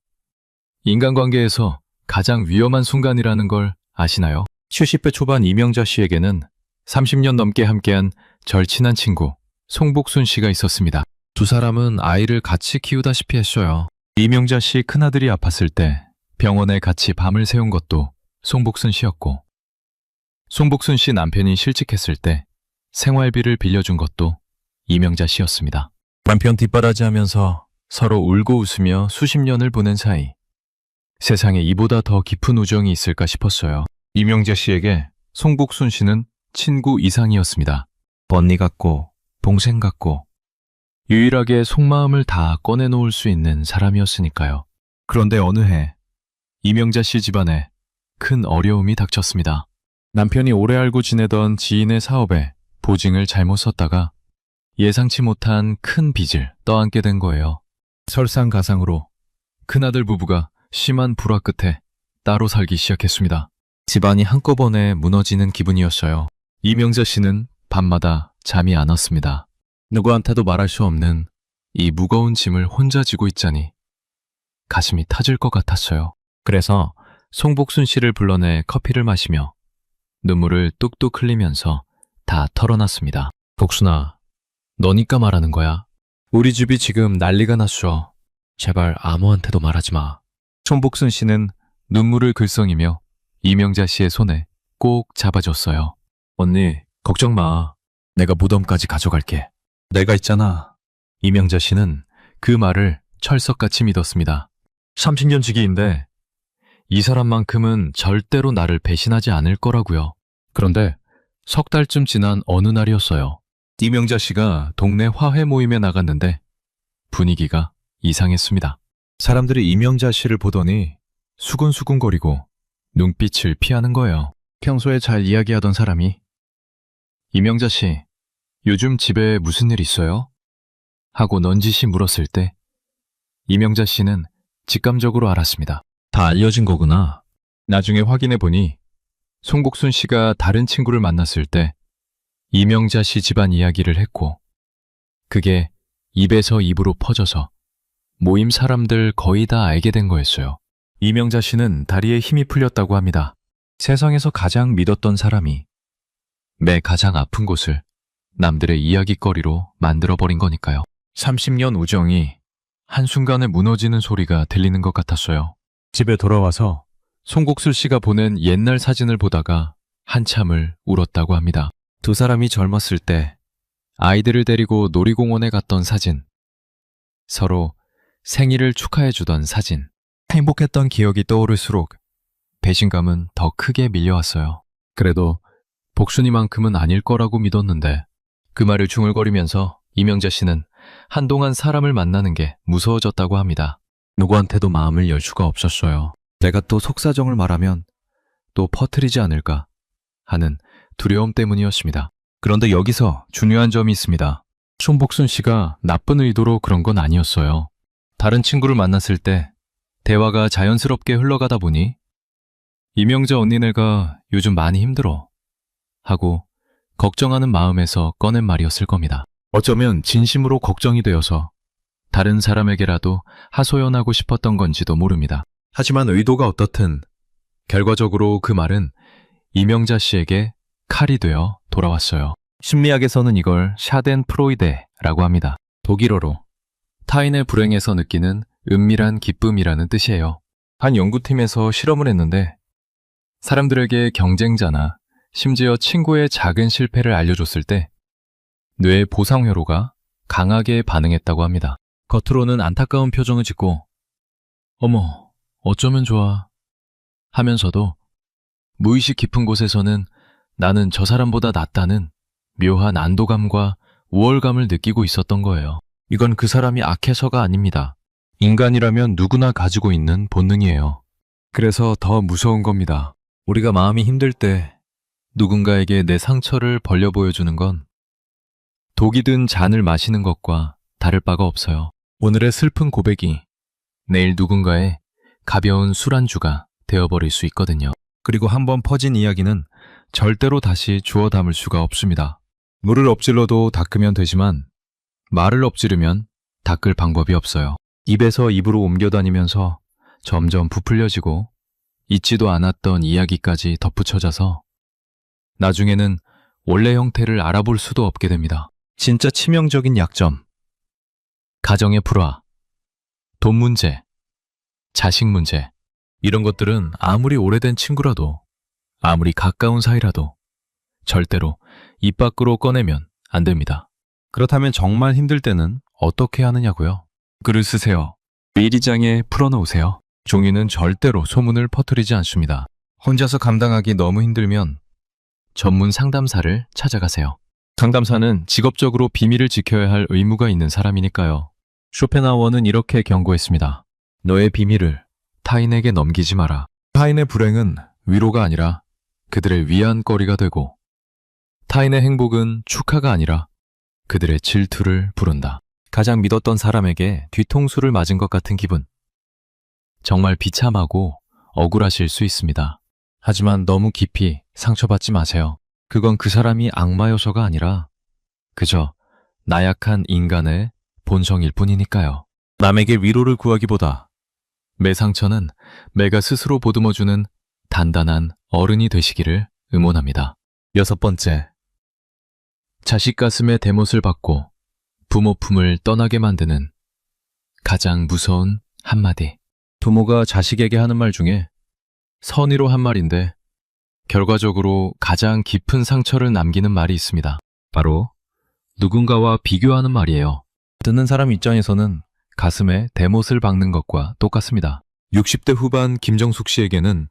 인간관계에서 가장 위험한 순간이라는 걸 아시나요? 70대 초반 이명자 씨에게는 30년 넘게 함께한 절친한 친구 송복순 씨가 있었습니다. 두 사람은 아이를 같이 키우다시피 했어요. 이명자 씨 큰아들이 아팠을 때 병원에 같이 밤을 새운 것도 송복순 씨였고, 송복순 씨 남편이 실직했을 때 생활비를 빌려준 것도 이명자 씨였습니다. 남편 뒷바라지하면서 서로 울고 웃으며 수십 년을 보낸 사이, 세상에 이보다 더 깊은 우정이 있을까 싶었어요. 이명자 씨에게 송복순 씨는 친구 이상이었습니다. 언니 같고 동생 같고 유일하게 속마음을 다 꺼내놓을 수 있는 사람이었으니까요. 그런데 어느 해 이명자 씨 집안에 큰 어려움이 닥쳤습니다. 남편이 오래 알고 지내던 지인의 사업에 보증을 잘못 썼다가 예상치 못한 큰 빚을 떠안게 된 거예요. 설상가상으로 큰아들 부부가 심한 불화 끝에 따로 살기 시작했습니다. 집안이 한꺼번에 무너지는 기분이었어요. 이명자 씨는 밤마다 잠이 안 왔습니다. 누구한테도 말할 수 없는 이 무거운 짐을 혼자 지고 있자니 가슴이 터질 것 같았어요. 그래서 송복순 씨를 불러내 커피를 마시며 눈물을 뚝뚝 흘리면서 다 털어놨습니다. 복순아, 너니까 말하는 거야. 우리 집이 지금 난리가 났어. 제발 아무한테도 말하지 마. 송복순 씨는 눈물을 글썽이며 이명자 씨의 손에 꼭 잡아줬어요. 언니, 걱정 마. 내가 무덤까지 가져갈게. 내가 있잖아. 이명자 씨는 그 말을 철석같이 믿었습니다. 30년 지기인데 이 사람만큼은 절대로 나를 배신하지 않을 거라고요. 그런데 석 달쯤 지난 어느 날이었어요. 이명자 씨가 동네 화훼 모임에 나갔는데 분위기가 이상했습니다. 사람들이 이명자 씨를 보더니 수근수근거리고 눈빛을 피하는 거예요. 평소에 잘 이야기하던 사람이 이명자 씨, 요즘 집에 무슨 일 있어요? 하고 넌지시 물었을 때 이명자 씨는 직감적으로 알았습니다. 다 알려진 거구나. 나중에 확인해 보니 송복순 씨가 다른 친구를 만났을 때 이명자 씨 집안 이야기를 했고, 그게 입에서 입으로 퍼져서 모임 사람들 거의 다 알게 된 거였어요. 이명자 씨는 다리에 힘이 풀렸다고 합니다. 세상에서 가장 믿었던 사람이 매 가장 아픈 곳을 남들의 이야기거리로 만들어버린 거니까요. 30년 우정이 한순간에 무너지는 소리가 들리는 것 같았어요. 집에 돌아와서 송국슬 씨가 보낸 옛날 사진을 보다가 한참을 울었다고 합니다. 두 사람이 젊었을 때 아이들을 데리고 놀이공원에 갔던 사진, 서로 생일을 축하해주던 사진, 행복했던 기억이 떠오를수록 배신감은 더 크게 밀려왔어요. 그래도 복순이만큼은 아닐 거라고 믿었는데 그 말을 중얼거리면서 이명자 씨는 한동안 사람을 만나는 게 무서워졌다고 합니다. 누구한테도 마음을 열 수가 없었어요. 내가 또 속사정을 말하면 또 퍼뜨리지 않을까 하는 두려움 때문이었습니다. 그런데 여기서 중요한 점이 있습니다. 손복순 씨가 나쁜 의도로 그런 건 아니었어요. 다른 친구를 만났을 때 대화가 자연스럽게 흘러가다 보니 이명자 언니네가 요즘 많이 힘들어 하고 걱정하는 마음에서 꺼낸 말이었을 겁니다. 어쩌면 진심으로 걱정이 되어서 다른 사람에게라도 하소연하고 싶었던 건지도 모릅니다. 하지만 의도가 어떻든 결과적으로 그 말은 이명자 씨에게 칼이 되어 돌아왔어요. 심리학에서는 이걸 샤덴프로이데라고 합니다. 독일어로 타인의 불행에서 느끼는 은밀한 기쁨이라는 뜻이에요. 한 연구팀에서 실험을 했는데 사람들에게 경쟁자나 심지어 친구의 작은 실패를 알려줬을 때 뇌 보상회로가 강하게 반응했다고 합니다. 겉으로는 안타까운 표정을 짓고 어머, 어쩌면 좋아 하면서도 무의식 깊은 곳에서는 나는 저 사람보다 낫다는 묘한 안도감과 우월감을 느끼고 있었던 거예요. 이건 그 사람이 악해서가 아닙니다. 인간이라면 누구나 가지고 있는 본능이에요. 그래서 더 무서운 겁니다. 우리가 마음이 힘들 때 누군가에게 내 상처를 벌려 보여주는 건 독이 든 잔을 마시는 것과 다를 바가 없어요. 오늘의 슬픈 고백이 내일 누군가의 가벼운 술안주가 되어버릴 수 있거든요. 그리고 한번 퍼진 이야기는 절대로 다시 주워 담을 수가 없습니다. 물을 엎질러도 닦으면 되지만 말을 엎지르면 닦을 방법이 없어요. 입에서 입으로 옮겨다니면서 점점 부풀려지고 잊지도 않았던 이야기까지 덧붙여져서 나중에는 원래 형태를 알아볼 수도 없게 됩니다. 진짜 치명적인 약점. 가정의 불화, 돈 문제, 자식 문제. 이런 것들은 아무리 오래된 친구라도 아무리 가까운 사이라도 절대로 입 밖으로 꺼내면 안 됩니다. 그렇다면 정말 힘들 때는 어떻게 하느냐고요? 글을 쓰세요. 미리장에 풀어놓으세요. 종이는 절대로 소문을 퍼뜨리지 않습니다. 혼자서 감당하기 너무 힘들면 전문 상담사를 찾아가세요. 상담사는 직업적으로 비밀을 지켜야 할 의무가 있는 사람이니까요. 쇼펜하우어는 이렇게 경고했습니다. 너의 비밀을 타인에게 넘기지 마라. 타인의 불행은 위로가 아니라 그들의 위안거리가 되고 타인의 행복은 축하가 아니라 그들의 질투를 부른다. 가장 믿었던 사람에게 뒤통수를 맞은 것 같은 기분. 정말 비참하고 억울하실 수 있습니다. 하지만 너무 깊이 상처받지 마세요. 그건 그 사람이 악마여서가 아니라 그저 나약한 인간의 본성일 뿐이니까요. 남에게 위로를 구하기보다 매 상처는 내가 스스로 보듬어주는 단단한 어른이 되시기를 응원합니다. 6번째, 자식 가슴에 대못을 받고 부모 품을 떠나게 만드는 가장 무서운 한마디. 부모가 자식에게 하는 말 중에 선의로 한 말인데 결과적으로 가장 깊은 상처를 남기는 말이 있습니다. 바로 누군가와 비교하는 말이에요. 듣는 사람 입장에서는 가슴에 대못을 박는 것과 똑같습니다. 60대 후반 김정숙 씨에게는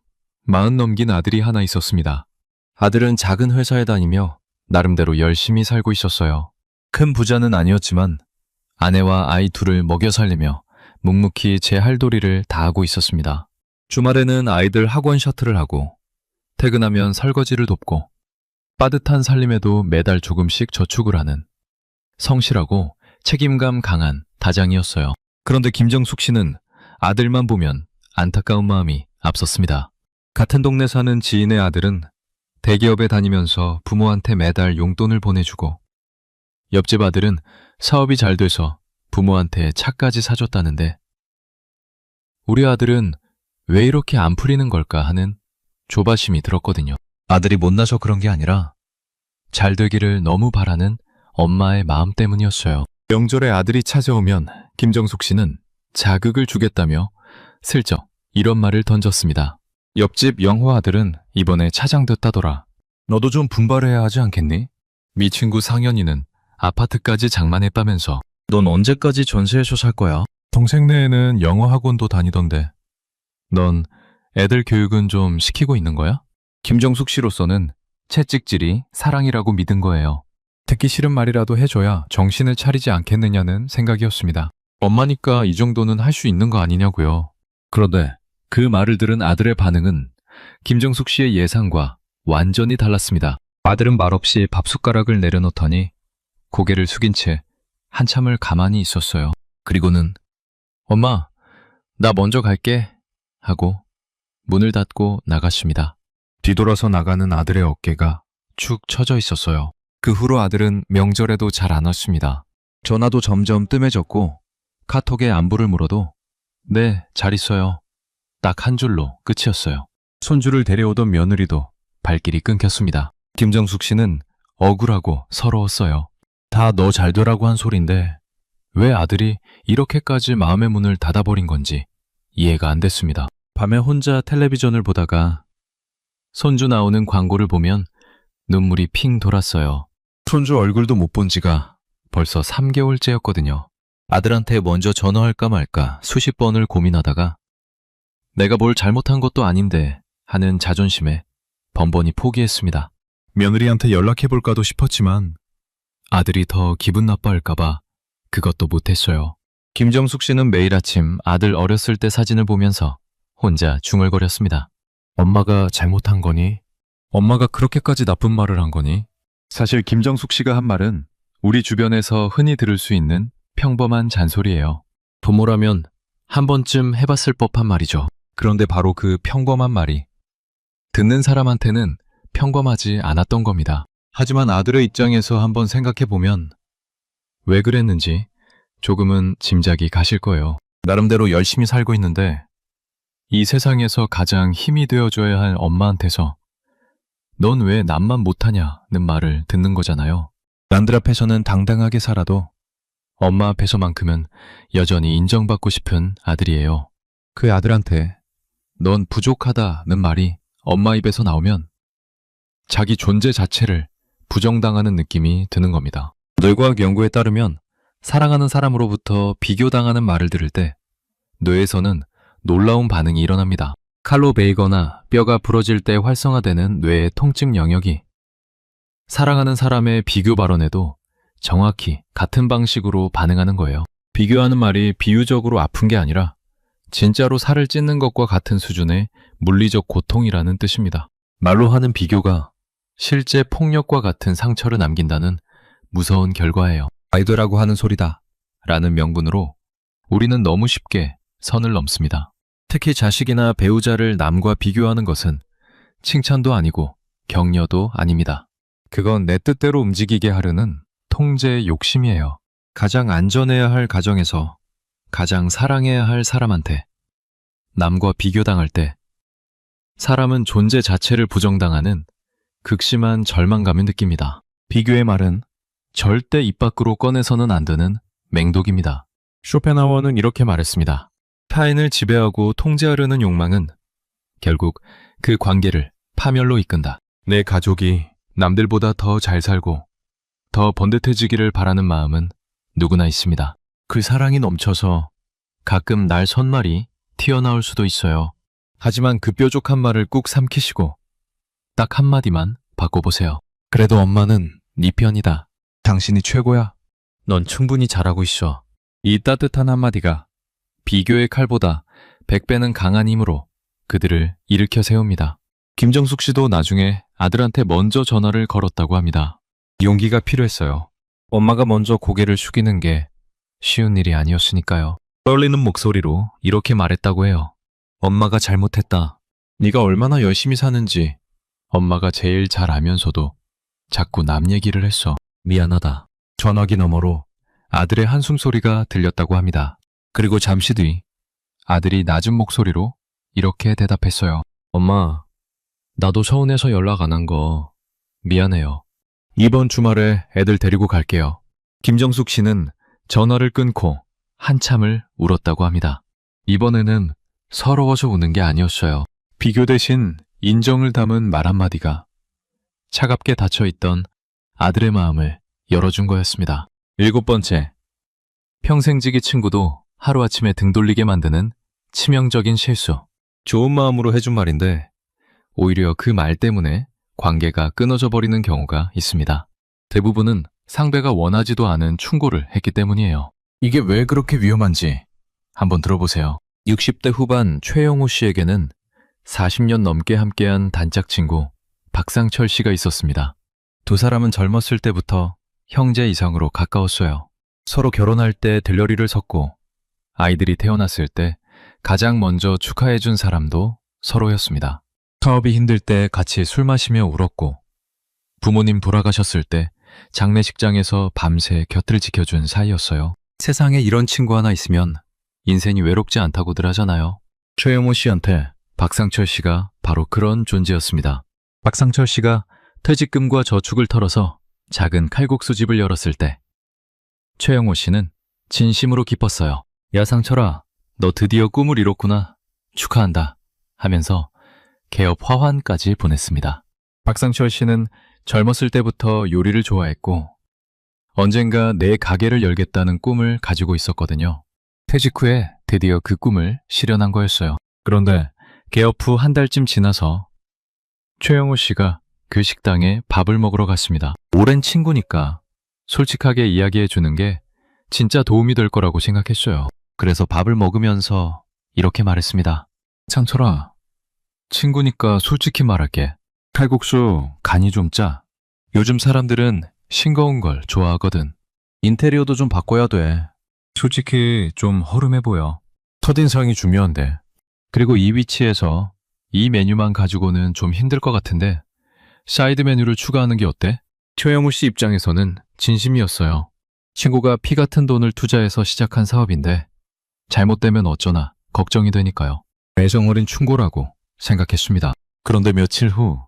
40 넘긴 아들이 하나 있었습니다. 아들은 작은 회사에 다니며 나름대로 열심히 살고 있었어요. 큰 부자는 아니었지만 아내와 아이 둘을 먹여 살리며 묵묵히 제 할도리를 다하고 있었습니다. 주말에는 아이들 학원 셔틀을 하고 퇴근하면 설거지를 돕고 빠듯한 살림에도 매달 조금씩 저축을 하는 성실하고 책임감 강한 다장이었어요. 그런데 김정숙 씨는 아들만 보면 안타까운 마음이 앞섰습니다. 같은 동네 사는 지인의 아들은 대기업에 다니면서 부모한테 매달 용돈을 보내주고 옆집 아들은 사업이 잘 돼서 부모한테 차까지 사줬다는데 우리 아들은 왜 이렇게 안 풀리는 걸까 하는 조바심이 들었거든요. 아들이 못나서 그런 게 아니라 잘 되기를 너무 바라는 엄마의 마음 때문이었어요. 명절에 아들이 찾아오면 김정숙 씨는 자극을 주겠다며 슬쩍 이런 말을 던졌습니다. 옆집 영호 아들은 이번에 차장 됐다더라. 너도 좀 분발해야 하지 않겠니? 미 친구 상현이는 아파트까지 장만했다면서. 넌 언제까지 전세에서 살 거야? 동생네에는 영어 학원도 다니던데. 넌 애들 교육은 좀 시키고 있는 거야? 김정숙 씨로서는 채찍질이 사랑이라고 믿은 거예요. 듣기 싫은 말이라도 해줘야 정신을 차리지 않겠느냐는 생각이었습니다. 엄마니까 이 정도는 할 수 있는 거 아니냐고요. 그런데 그 말을 들은 아들의 반응은 김정숙 씨의 예상과 완전히 달랐습니다. 아들은 말없이 밥숟가락을 내려놓더니 고개를 숙인 채 한참을 가만히 있었어요. 그리고는 엄마, 나 먼저 갈게 하고 문을 닫고 나갔습니다. 뒤돌아서 나가는 아들의 어깨가 축 처져 있었어요. 그 후로 아들은 명절에도 잘 안 왔습니다. 전화도 점점 뜸해졌고 카톡에 안부를 물어도 네, 잘 있어요. 딱 한 줄로 끝이었어요. 손주를 데려오던 며느리도 발길이 끊겼습니다. 김정숙 씨는 억울하고 서러웠어요. 다 너 잘 되라고 한 소린데 왜 아들이 이렇게까지 마음의 문을 닫아버린 건지 이해가 안 됐습니다. 밤에 혼자 텔레비전을 보다가 손주 나오는 광고를 보면 눈물이 핑 돌았어요. 손주 얼굴도 못 본 지가 벌써 3개월째였거든요. 아들한테 먼저 전화할까 말까 수십 번을 고민하다가 내가 뭘 잘못한 것도 아닌데 하는 자존심에 번번이 포기했습니다. 며느리한테 연락해볼까도 싶었지만 아들이 더 기분 나빠할까봐 그것도 못했어요. 김정숙 씨는 매일 아침 아들 어렸을 때 사진을 보면서 혼자 중얼거렸습니다. 엄마가 잘못한 거니? 엄마가 그렇게까지 나쁜 말을 한 거니? 사실 김정숙 씨가 한 말은 우리 주변에서 흔히 들을 수 있는 평범한 잔소리예요. 부모라면 한 번쯤 해봤을 법한 말이죠. 그런데 바로 그 평범한 말이 듣는 사람한테는 평범하지 않았던 겁니다. 하지만 아들의 입장에서 한번 생각해보면 왜 그랬는지 조금은 짐작이 가실 거예요. 나름대로 열심히 살고 있는데 이 세상에서 가장 힘이 되어줘야 할 엄마한테서 넌 왜 남만 못하냐는 말을 듣는 거잖아요. 남들 앞에서는 당당하게 살아도 엄마 앞에서만큼은 여전히 인정받고 싶은 아들이에요. 그 아들한테 넌 부족하다는 말이 엄마 입에서 나오면 자기 존재 자체를 부정당하는 느낌이 드는 겁니다. 뇌과학 연구에 따르면 사랑하는 사람으로부터 비교당하는 말을 들을 때 뇌에서는 놀라운 반응이 일어납니다. 칼로 베이거나 뼈가 부러질 때 활성화되는 뇌의 통증 영역이 사랑하는 사람의 비교 발언에도 정확히 같은 방식으로 반응하는 거예요. 비교하는 말이 비유적으로 아픈 게 아니라 진짜로 살을 찢는 것과 같은 수준의 물리적 고통이라는 뜻입니다. 말로 하는 비교가 실제 폭력과 같은 상처를 남긴다는 무서운 결과예요. 아이돌라고 하는 소리다 라는 명분으로 우리는 너무 쉽게 선을 넘습니다. 특히 자식이나 배우자를 남과 비교하는 것은 칭찬도 아니고 격려도 아닙니다. 그건 내 뜻대로 움직이게 하려는 통제의 욕심이에요. 가장 안전해야 할 가정에서 가장 사랑해야 할 사람한테 남과 비교당할 때 사람은 존재 자체를 부정당하는 극심한 절망감을 느낍니다. 비교의 말은 절대 입 밖으로 꺼내서는 안 되는 맹독입니다. 쇼펜하우어는 이렇게 말했습니다. 타인을 지배하고 통제하려는 욕망은 결국 그 관계를 파멸로 이끈다. 내 가족이 남들보다 더 잘 살고 더 번듯해지기를 바라는 마음은 누구나 있습니다. 그 사랑이 넘쳐서 가끔 날 손말이 튀어나올 수도 있어요. 하지만 그 뾰족한 말을 꾹 삼키시고 딱 한마디만 바꿔보세요. 그래도 엄마는 네 편이다. 당신이 최고야. 넌 충분히 잘하고 있어. 이 따뜻한 한마디가 비교의 칼보다 100배는 강한 힘으로 그들을 일으켜 세웁니다. 김정숙 씨도 나중에 아들한테 먼저 전화를 걸었다고 합니다. 용기가 필요했어요. 엄마가 먼저 고개를 숙이는 게 쉬운 일이 아니었으니까요. 떨리는 목소리로 이렇게 말했다고 해요. 엄마가 잘못했다. 네가 얼마나 열심히 사는지 엄마가 제일 잘 알면서도 자꾸 남 얘기를 했어. 미안하다. 전화기 너머로 아들의 한숨 소리가 들렸다고 합니다. 그리고 잠시 뒤 아들이 낮은 목소리로 이렇게 대답했어요. 엄마, 나도 서운해서 연락 안 한 거 미안해요. 이번 주말에 애들 데리고 갈게요. 김정숙 씨는 전화를 끊고 한참을 울었다고 합니다. 이번에는 서러워서 우는 게 아니었어요. 비교 대신 인정을 담은 말 한마디가 차갑게 닫혀있던 아들의 마음을 열어준 거였습니다. 7번째, 평생지기 친구도 하루아침에 등 돌리게 만드는 치명적인 실수. 좋은 마음으로 해준 말인데 오히려 그 말 때문에 관계가 끊어져 버리는 경우가 있습니다. 대부분은 상대가 원하지도 않은 충고를 했기 때문이에요. 이게 왜 그렇게 위험한지 한번 들어보세요. 60대 후반 최영호 씨에게는 40년 넘게 함께한 단짝 친구 박상철 씨가 있었습니다. 두 사람은 젊었을 때부터 형제 이상으로 가까웠어요. 서로 결혼할 때 들러리를 섰고 아이들이 태어났을 때 가장 먼저 축하해준 사람도 서로였습니다. 사업이 힘들 때 같이 술 마시며 울었고 부모님 돌아가셨을 때 장례식장에서 밤새 곁을 지켜준 사이였어요. 세상에 이런 친구 하나 있으면 인생이 외롭지 않다고들 하잖아요. 최영호 씨한테 박상철 씨가 바로 그런 존재였습니다. 박상철 씨가 퇴직금과 저축을 털어서 작은 칼국수집을 열었을 때 최영호 씨는 진심으로 기뻤어요. 야 상철아, 너 드디어 꿈을 이뤘구나. 축하한다. 하면서 개업 화환까지 보냈습니다. 박상철 씨는 젊었을 때부터 요리를 좋아했고 언젠가 내 가게를 열겠다는 꿈을 가지고 있었거든요. 퇴직 후에 드디어 그 꿈을 실현한 거였어요. 그런데 개업 후 한 달쯤 지나서 최영호 씨가 그 식당에 밥을 먹으러 갔습니다. 오랜 친구니까 솔직하게 이야기해 주는 게 진짜 도움이 될 거라고 생각했어요. 그래서 밥을 먹으면서 이렇게 말했습니다. 상철아, 친구니까 솔직히 말할게. 칼국수 간이 좀 짜. 요즘 사람들은 싱거운 걸 좋아하거든. 인테리어도 좀 바꿔야 돼. 솔직히 좀 허름해 보여. 첫인상이 중요한데. 그리고 이 위치에서 이 메뉴만 가지고는 좀 힘들 것 같은데 사이드 메뉴를 추가하는 게 어때? 최영우 씨 입장에서는 진심이었어요. 친구가 피 같은 돈을 투자해서 시작한 사업인데 잘못되면 어쩌나 걱정이 되니까요. 애정 어린 충고라고 생각했습니다. 그런데 며칠 후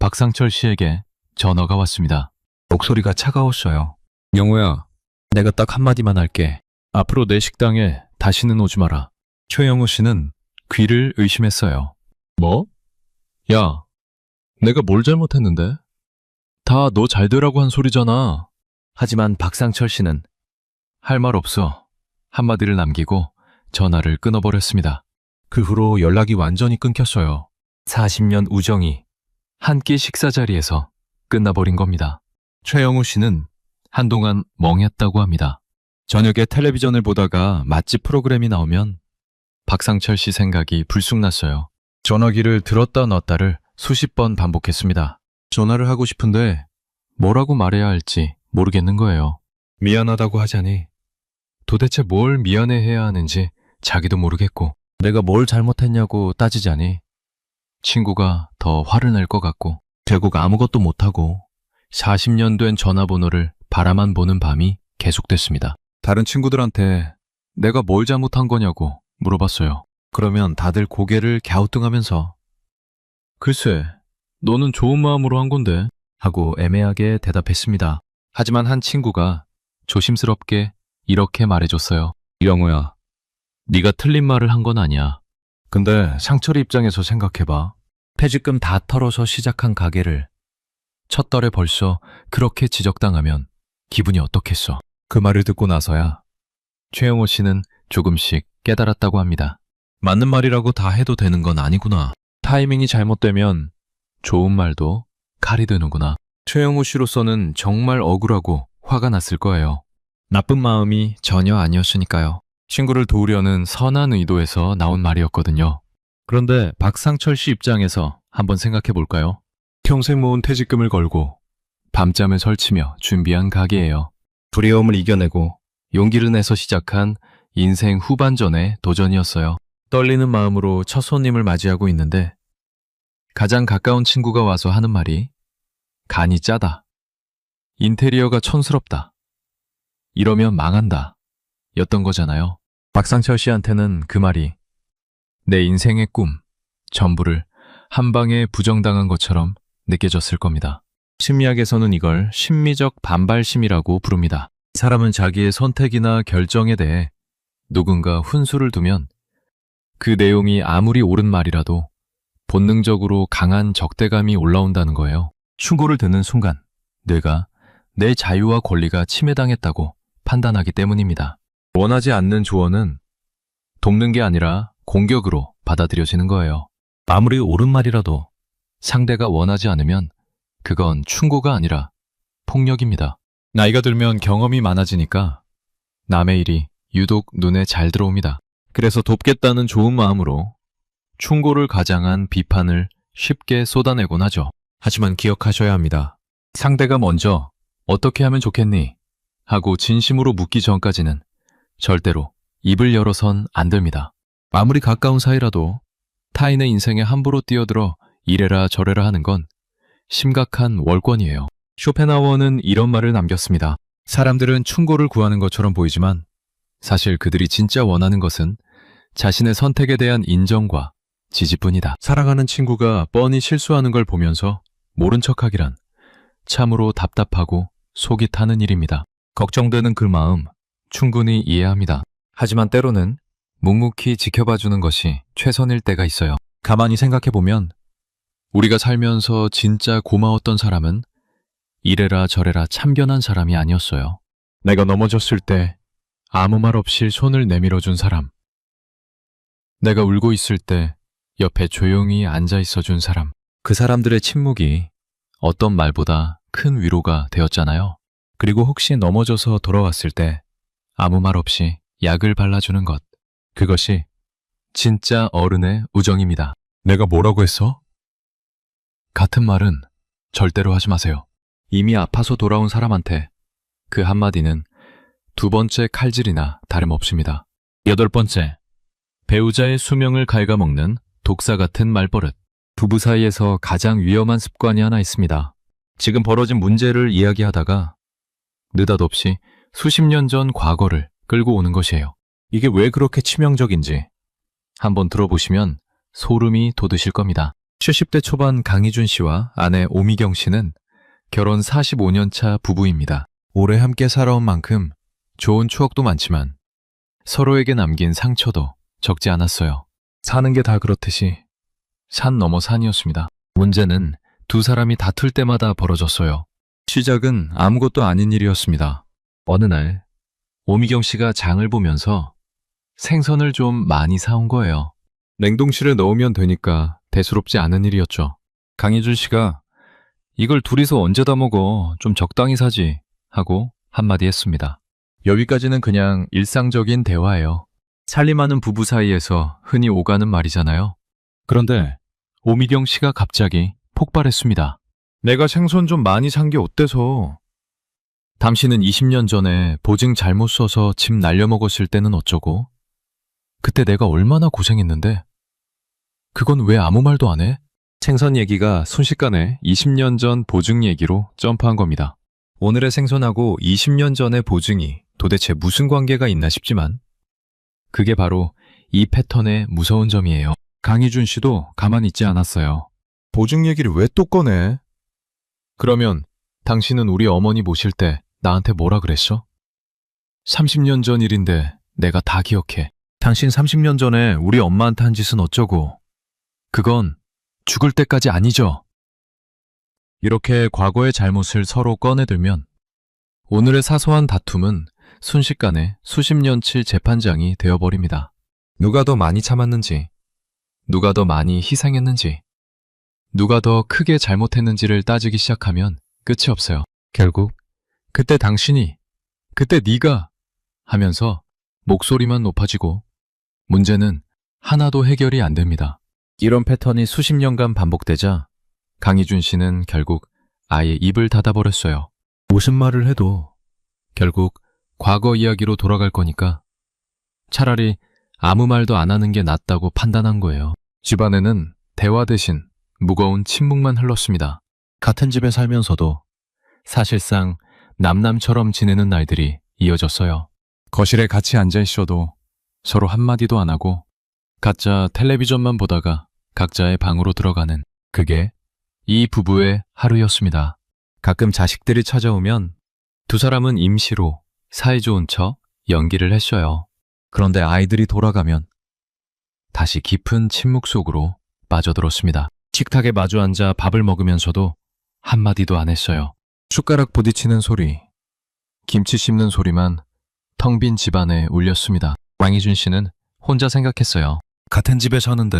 박상철 씨에게 전화가 왔습니다. 목소리가 차가웠어요. 영호야, 내가 딱 한마디만 할게. 앞으로 내 식당에 다시는 오지 마라. 최영우 씨는 귀를 의심했어요. 뭐? 야, 내가 뭘 잘못했는데? 다 너 잘 되라고 한 소리잖아. 하지만 박상철 씨는 할 말 없어 한마디를 남기고 전화를 끊어버렸습니다. 그 후로 연락이 완전히 끊겼어요. 40년 우정이 한 끼 식사 자리에서 끝나버린 겁니다. 최영우 씨는 한동안 멍했다고 합니다. 저녁에 텔레비전을 보다가 맛집 프로그램이 나오면 박상철 씨 생각이 불쑥 났어요. 전화기를 들었다 놨다를 수십 번 반복했습니다. 전화를 하고 싶은데 뭐라고 말해야 할지 모르겠는 거예요. 미안하다고 하자니 도대체 뭘 미안해해야 하는지 자기도 모르겠고 내가 뭘 잘못했냐고 따지자니 친구가 더 화를 낼 것 같고 결국 아무것도 못하고 40년 된 전화번호를 바라만 보는 밤이 계속됐습니다. 다른 친구들한테 내가 뭘 잘못한 거냐고 물어봤어요. 그러면 다들 고개를 갸우뚱하면서 글쎄, 너는 좋은 마음으로 한 건데 하고 애매하게 대답했습니다. 하지만 한 친구가 조심스럽게 이렇게 말해줬어요. 영호야, 네가 틀린 말을 한 건 아니야. 근데 상철이 입장에서 생각해봐. 퇴직금 다 털어서 시작한 가게를 첫 달에 벌써 그렇게 지적당하면 기분이 어떻겠어. 그 말을 듣고 나서야 최영호 씨는 조금씩 깨달았다고 합니다. 맞는 말이라고 다 해도 되는 건 아니구나. 타이밍이 잘못되면 좋은 말도 칼이 되는구나. 최영호 씨로서는 정말 억울하고 화가 났을 거예요. 나쁜 마음이 전혀 아니었으니까요. 친구를 도우려는 선한 의도에서 나온 말이었거든요. 그런데 박상철 씨 입장에서 한번 생각해 볼까요? 평생 모은 퇴직금을 걸고 밤잠을 설치며 준비한 가게예요. 두려움을 이겨내고 용기를 내서 시작한 인생 후반전의 도전이었어요. 떨리는 마음으로 첫 손님을 맞이하고 있는데 가장 가까운 친구가 와서 하는 말이 간이 짜다. 인테리어가 촌스럽다. 이러면 망한다. 였던 거잖아요. 박상철 씨한테는 그 말이 내 인생의 꿈, 전부를 한 방에 부정당한 것처럼 느껴졌을 겁니다. 심리학에서는 이걸 심미적 반발심이라고 부릅니다. 이 사람은 자기의 선택이나 결정에 대해 누군가 훈수를 두면 그 내용이 아무리 옳은 말이라도 본능적으로 강한 적대감이 올라온다는 거예요. 충고를 듣는 순간 뇌가 내 자유와 권리가 침해당했다고 판단하기 때문입니다. 원하지 않는 조언은 돕는 게 아니라 공격으로 받아들여지는 거예요. 아무리 옳은 말이라도 상대가 원하지 않으면 그건 충고가 아니라 폭력입니다. 나이가 들면 경험이 많아지니까 남의 일이 유독 눈에 잘 들어옵니다. 그래서 돕겠다는 좋은 마음으로 충고를 가장한 비판을 쉽게 쏟아내곤 하죠. 하지만 기억하셔야 합니다. 상대가 먼저 어떻게 하면 좋겠니? 하고 진심으로 묻기 전까지는 절대로 입을 열어선 안 됩니다. 아무리 가까운 사이라도 타인의 인생에 함부로 뛰어들어 이래라 저래라 하는 건 심각한 월권이에요. 쇼펜하우어는 이런 말을 남겼습니다. 사람들은 충고를 구하는 것처럼 보이지만 사실 그들이 진짜 원하는 것은 자신의 선택에 대한 인정과 지지뿐이다. 사랑하는 친구가 뻔히 실수하는 걸 보면서 모른 척하기란 참으로 답답하고 속이 타는 일입니다. 걱정되는 그 마음 충분히 이해합니다. 하지만 때로는 묵묵히 지켜봐주는 것이 최선일 때가 있어요. 가만히 생각해보면 우리가 살면서 진짜 고마웠던 사람은 이래라 저래라 참견한 사람이 아니었어요. 내가 넘어졌을 때 아무 말 없이 손을 내밀어준 사람. 내가 울고 있을 때 옆에 조용히 앉아 있어준 사람. 그 사람들의 침묵이 어떤 말보다 큰 위로가 되었잖아요. 그리고 혹시 넘어져서 돌아왔을 때 아무 말 없이 약을 발라주는 것. 그것이 진짜 어른의 우정입니다. 내가 뭐라고 했어? 같은 말은 절대로 하지 마세요. 이미 아파서 돌아온 사람한테 그 한마디는 두 번째 칼질이나 다름없습니다. 8번째, 배우자의 수명을 갉아먹는 독사 같은 말버릇. 부부 사이에서 가장 위험한 습관이 하나 있습니다. 지금 벌어진 문제를 이야기하다가 느닷없이 수십 년 전 과거를 끌고 오는 것이에요. 이게 왜 그렇게 치명적인지 한번 들어보시면 소름이 돋으실 겁니다. 70대 초반 강희준 씨와 아내 오미경 씨는 결혼 45년 차 부부입니다. 오래 함께 살아온 만큼 좋은 추억도 많지만 서로에게 남긴 상처도 적지 않았어요. 사는 게 다 그렇듯이 산 넘어 산이었습니다. 문제는 두 사람이 다툴 때마다 벌어졌어요. 시작은 아무것도 아닌 일이었습니다. 어느 날 오미경 씨가 장을 보면서 생선을 좀 많이 사온 거예요. 냉동실에 넣으면 되니까 대수롭지 않은 일이었죠. 강희준 씨가 이걸 둘이서 언제 다 먹어? 좀 적당히 사지 하고 한마디 했습니다. 여기까지는 그냥 일상적인 대화예요. 살림하는 부부 사이에서 흔히 오가는 말이잖아요. 그런데 오미경 씨가 갑자기 폭발했습니다. 내가 생선 좀 많이 산 게 어때서? 당신은 20년 전에 보증 잘못 써서 집 날려먹었을 때는 어쩌고? 그때 내가 얼마나 고생했는데? 그건 왜 아무 말도 안 해? 생선 얘기가 순식간에 20년 전 보증 얘기로 점프한 겁니다. 오늘의 생선하고 20년 전의 보증이 도대체 무슨 관계가 있나 싶지만 그게 바로 이 패턴의 무서운 점이에요. 강희준 씨도 가만히 있지 않았어요. 보증 얘기를 왜 또 꺼내? 그러면 당신은 우리 어머니 모실 때 나한테 뭐라 그랬어? 30년 전 일인데 내가 다 기억해. 당신 30년 전에 우리 엄마한테 한 짓은 어쩌고? 그건 죽을 때까지 아니죠. 이렇게 과거의 잘못을 서로 꺼내들면 오늘의 사소한 다툼은 순식간에 수십 년치 재판장이 되어버립니다. 누가 더 많이 참았는지, 누가 더 많이 희생했는지, 누가 더 크게 잘못했는지를 따지기 시작하면 끝이 없어요. 결국 그때 당신이, 그때 네가 하면서 목소리만 높아지고 문제는 하나도 해결이 안 됩니다. 이런 패턴이 수십 년간 반복되자 강희준 씨는 결국 아예 입을 닫아버렸어요. 무슨 말을 해도 결국 과거 이야기로 돌아갈 거니까 차라리 아무 말도 안 하는 게 낫다고 판단한 거예요. 집안에는 대화 대신 무거운 침묵만 흘렀습니다. 같은 집에 살면서도 사실상 남남처럼 지내는 날들이 이어졌어요. 거실에 같이 앉아 있어도 서로 한마디도 안 하고 각자 텔레비전만 보다가 각자의 방으로 들어가는 그게 이 부부의 하루였습니다. 가끔 자식들이 찾아오면 두 사람은 임시로 사이좋은 척 연기를 했어요. 그런데 아이들이 돌아가면 다시 깊은 침묵 속으로 빠져들었습니다. 식탁에 마주 앉아 밥을 먹으면서도 한마디도 안 했어요. 숟가락 부딪히는 소리, 김치 씹는 소리만 텅 빈 집안에 울렸습니다. 왕희준 씨는 혼자 생각했어요. 같은 집에 사는데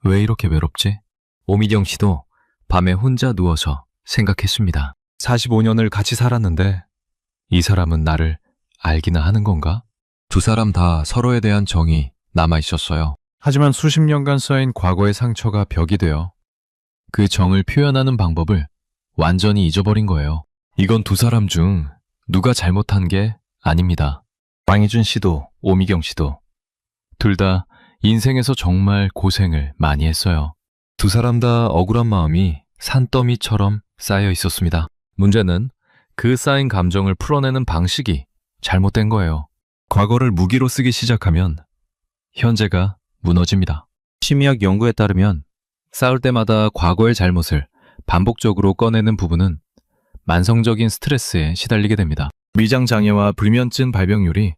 왜 이렇게 외롭지? 오미경 씨도 밤에 혼자 누워서 생각했습니다. 45년을 같이 살았는데 이 사람은 나를 알기나 하는 건가? 두 사람 다 서로에 대한 정이 남아 있었어요. 하지만 수십 년간 쌓인 과거의 상처가 벽이 되어 그 정을 표현하는 방법을 완전히 잊어버린 거예요. 이건 두 사람 중 누가 잘못한 게 아닙니다. 왕희준 씨도 오미경 씨도 둘 다 인생에서 정말 고생을 많이 했어요. 두 사람 다 억울한 마음이 산더미처럼 쌓여 있었습니다. 문제는 그 쌓인 감정을 풀어내는 방식이 잘못된 거예요. 과거를 무기로 쓰기 시작하면 현재가 무너집니다. 심리학 연구에 따르면 싸울 때마다 과거의 잘못을 반복적으로 꺼내는 부부는 만성적인 스트레스에 시달리게 됩니다. 위장장애와 불면증 발병률이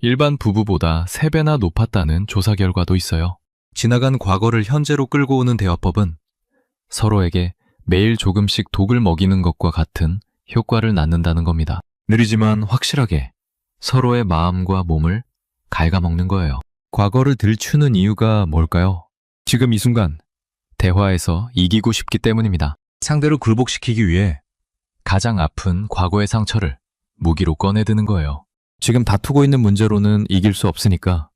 일반 부부보다 3배나 높았다는 조사 결과도 있어요. 지나간 과거를 현재로 끌고 오는 대화법은 서로에게 매일 조금씩 독을 먹이는 것과 같은 효과를 낳는다는 겁니다. 느리지만 확실하게 서로의 마음과 몸을 갉아먹는 거예요. 과거를 들추는 이유가 뭘까요? 지금 이 순간 대화에서 이기고 싶기 때문입니다. 상대를 굴복시키기 위해 가장 아픈 과거의 상처를 무기로 꺼내드는 거예요. 지금 다투고 있는 문제로는 이길 수 없으니까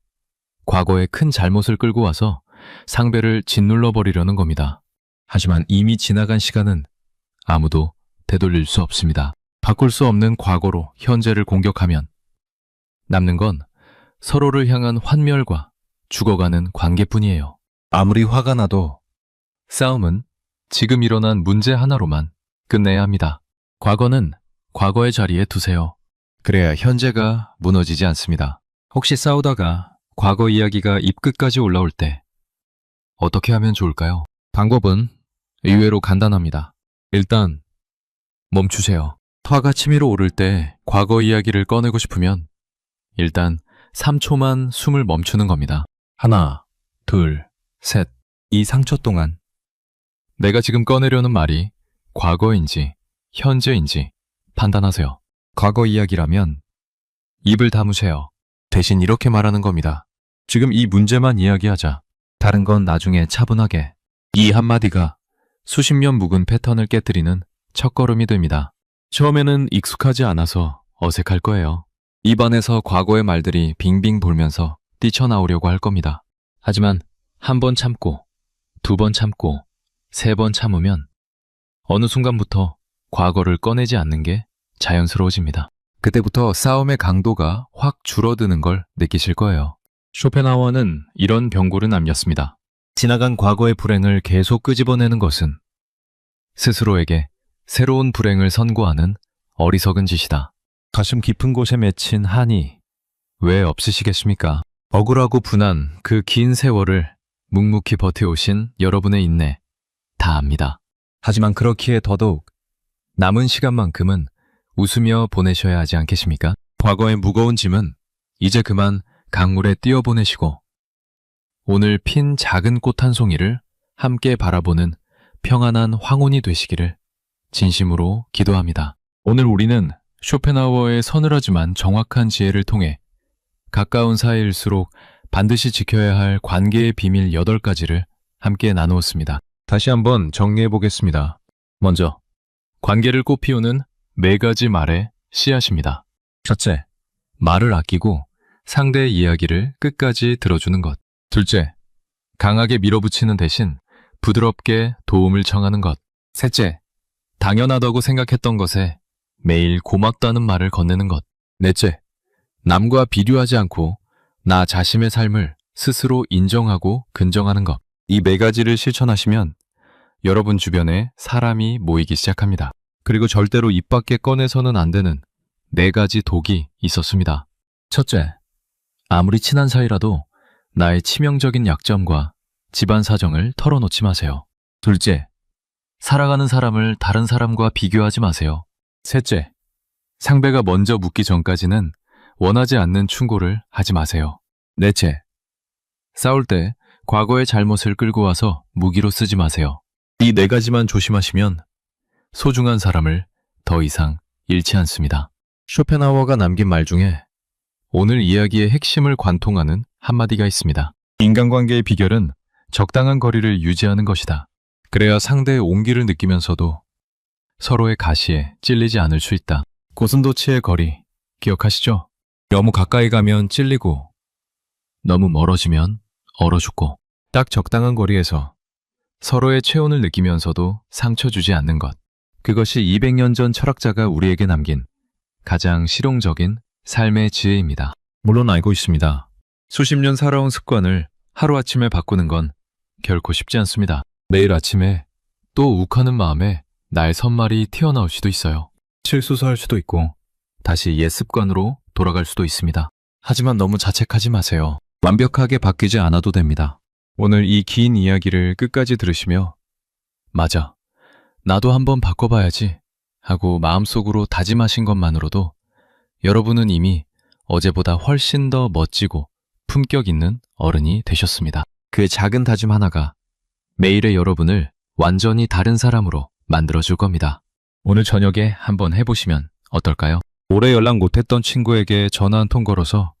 과거의 큰 잘못을 끌고 와서 상대를 짓눌러 버리려는 겁니다. 하지만 이미 지나간 시간은 아무도 되돌릴 수 없습니다. 바꿀 수 없는 과거로 현재를 공격하면 남는 건 서로를 향한 환멸과 죽어가는 관계뿐이에요. 아무리 화가 나도 싸움은 지금 일어난 문제 하나로만 끝내야 합니다. 과거는 과거의 자리에 두세요. 그래야 현재가 무너지지 않습니다. 혹시 싸우다가 과거 이야기가 입끝까지 올라올 때 어떻게 하면 좋을까요? 방법은 의외로 간단합니다. 일단 멈추세요. 화가 치밀어 오를 때 과거 이야기를 꺼내고 싶으면 일단 3초만 숨을 멈추는 겁니다. 하나, 둘, 셋. 이 3초 동안 내가 지금 꺼내려는 말이 과거인지 현재인지 판단하세요. 과거 이야기라면 입을 다무세요. 대신 이렇게 말하는 겁니다. 지금 이 문제만 이야기하자. 다른 건 나중에 차분하게. 이 한마디가 수십 년 묵은 패턴을 깨뜨리는 첫걸음이 됩니다. 처음에는 익숙하지 않아서 어색할 거예요. 입안에서 과거의 말들이 빙빙 돌면서 뛰쳐나오려고 할 겁니다. 하지만 한 번 참고, 2번 참고, 3번 참으면 어느 순간부터 과거를 꺼내지 않는 게 자연스러워집니다. 그때부터 싸움의 강도가 확 줄어드는 걸 느끼실 거예요. 쇼펜하우어는 이런 경고를 남겼습니다. 지나간 과거의 불행을 계속 끄집어내는 것은 스스로에게 새로운 불행을 선고하는 어리석은 짓이다. 가슴 깊은 곳에 맺힌 한이 왜 없으시겠습니까? 억울하고 분한 그 긴 세월을 묵묵히 버텨오신 여러분의 인내 다 압니다. 하지만 그렇기에 더더욱 남은 시간만큼은 웃으며 보내셔야 하지 않겠습니까? 과거의 무거운 짐은 이제 그만 강물에 띄어보내시고 오늘 핀 작은 꽃 한 송이를 함께 바라보는 평안한 황혼이 되시기를 진심으로 기도합니다. 오늘 우리는 쇼펜하우어의 서늘하지만 정확한 지혜를 통해 가까운 사이일수록 반드시 지켜야 할 관계의 비밀 8가지를 함께 나누었습니다. 다시 한번 정리해 보겠습니다. 먼저, 관계를 꽃피우는 4가지 말의 씨앗입니다. 첫째, 말을 아끼고 상대의 이야기를 끝까지 들어주는 것. 둘째, 강하게 밀어붙이는 대신 부드럽게 도움을 청하는 것. 셋째, 당연하다고 생각했던 것에 매일 고맙다는 말을 건네는 것. 넷째, 남과 비교하지 않고 나 자신의 삶을 스스로 인정하고 근정하는 것. 이 4가지를 실천하시면 여러분 주변에 사람이 모이기 시작합니다. 그리고 절대로 입 밖에 꺼내서는 안 되는 4가지 독이 있었습니다. 첫째, 아무리 친한 사이라도 나의 치명적인 약점과 집안 사정을 털어놓지 마세요. 둘째, 살아가는 사람을 다른 사람과 비교하지 마세요. 셋째, 상대가 먼저 묻기 전까지는 원하지 않는 충고를 하지 마세요. 넷째, 싸울 때 과거의 잘못을 끌고 와서 무기로 쓰지 마세요. 이 4가지만 조심하시면 소중한 사람을 더 이상 잃지 않습니다. 쇼펜하우어가 남긴 말 중에 오늘 이야기의 핵심을 관통하는 한마디가 있습니다. 인간관계의 비결은 적당한 거리를 유지하는 것이다. 그래야 상대의 온기를 느끼면서도 서로의 가시에 찔리지 않을 수 있다. 고슴도치의 거리, 기억하시죠? 너무 가까이 가면 찔리고, 너무 멀어지면 얼어 죽고, 딱 적당한 거리에서 서로의 체온을 느끼면서도 상처 주지 않는 것. 그것이 200년 전 철학자가 우리에게 남긴 가장 실용적인 삶의 지혜입니다. 물론 알고 있습니다. 수십 년 살아온 습관을 하루아침에 바꾸는 건 결코 쉽지 않습니다. 매일 아침에 또 욱하는 마음에 날 선말이 튀어나올 수도 있어요. 실수할 수도 있고 다시 옛 습관으로 돌아갈 수도 있습니다. 하지만 너무 자책하지 마세요. 완벽하게 바뀌지 않아도 됩니다. 오늘 이 긴 이야기를 끝까지 들으시며 맞아, 나도 한번 바꿔봐야지 하고 마음속으로 다짐하신 것만으로도 여러분은 이미 어제보다 훨씬 더 멋지고 품격 있는 어른이 되셨습니다. 그 작은 다짐 하나가 매일의 여러분을 완전히 다른 사람으로 만들어줄 겁니다. 오늘 저녁에 한번 해보시면 어떨까요? 오래 연락 못했던 친구에게 전화 한 통 걸어서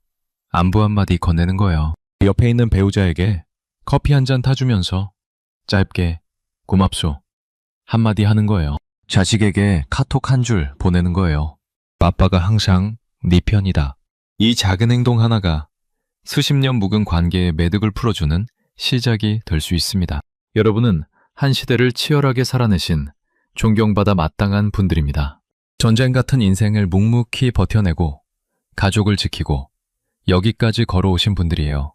안부 한마디 건네는 거예요. 옆에 있는 배우자에게 커피 한 잔 타주면서 짧게 고맙소 한마디 하는 거예요. 자식에게 카톡 한 줄 보내는 거예요. 아빠가 항상 네 편이다. 이 작은 행동 하나가 수십 년 묵은 관계의 매듭을 풀어주는 시작이 될 수 있습니다. 여러분은 한 시대를 치열하게 살아내신 존경받아 마땅한 분들입니다. 전쟁 같은 인생을 묵묵히 버텨내고 가족을 지키고 여기까지 걸어오신 분들이에요.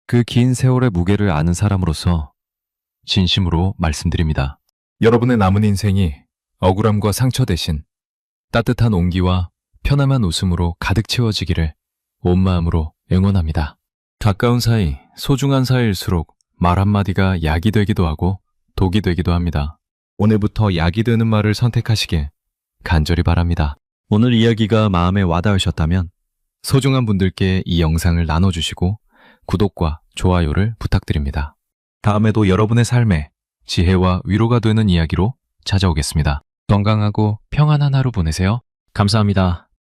그 긴 세월의 무게를 아는 사람으로서 진심으로 말씀드립니다. 여러분의 남은 인생이 억울함과 상처 대신 따뜻한 온기와 편안한 웃음으로 가득 채워지기를 온 마음으로 응원합니다. 가까운 사이, 소중한 사이일수록 말 한마디가 약이 되기도 하고 독이 되기도 합니다. 오늘부터 약이 되는 말을 선택하시길 간절히 바랍니다. 오늘 이야기가 마음에 와닿으셨다면 소중한 분들께 이 영상을 나눠주시고 구독과 좋아요를 부탁드립니다. 다음에도 여러분의 삶에 지혜와 위로가 되는 이야기로 찾아오겠습니다. 건강하고 평안한 하루 보내세요. 감사합니다.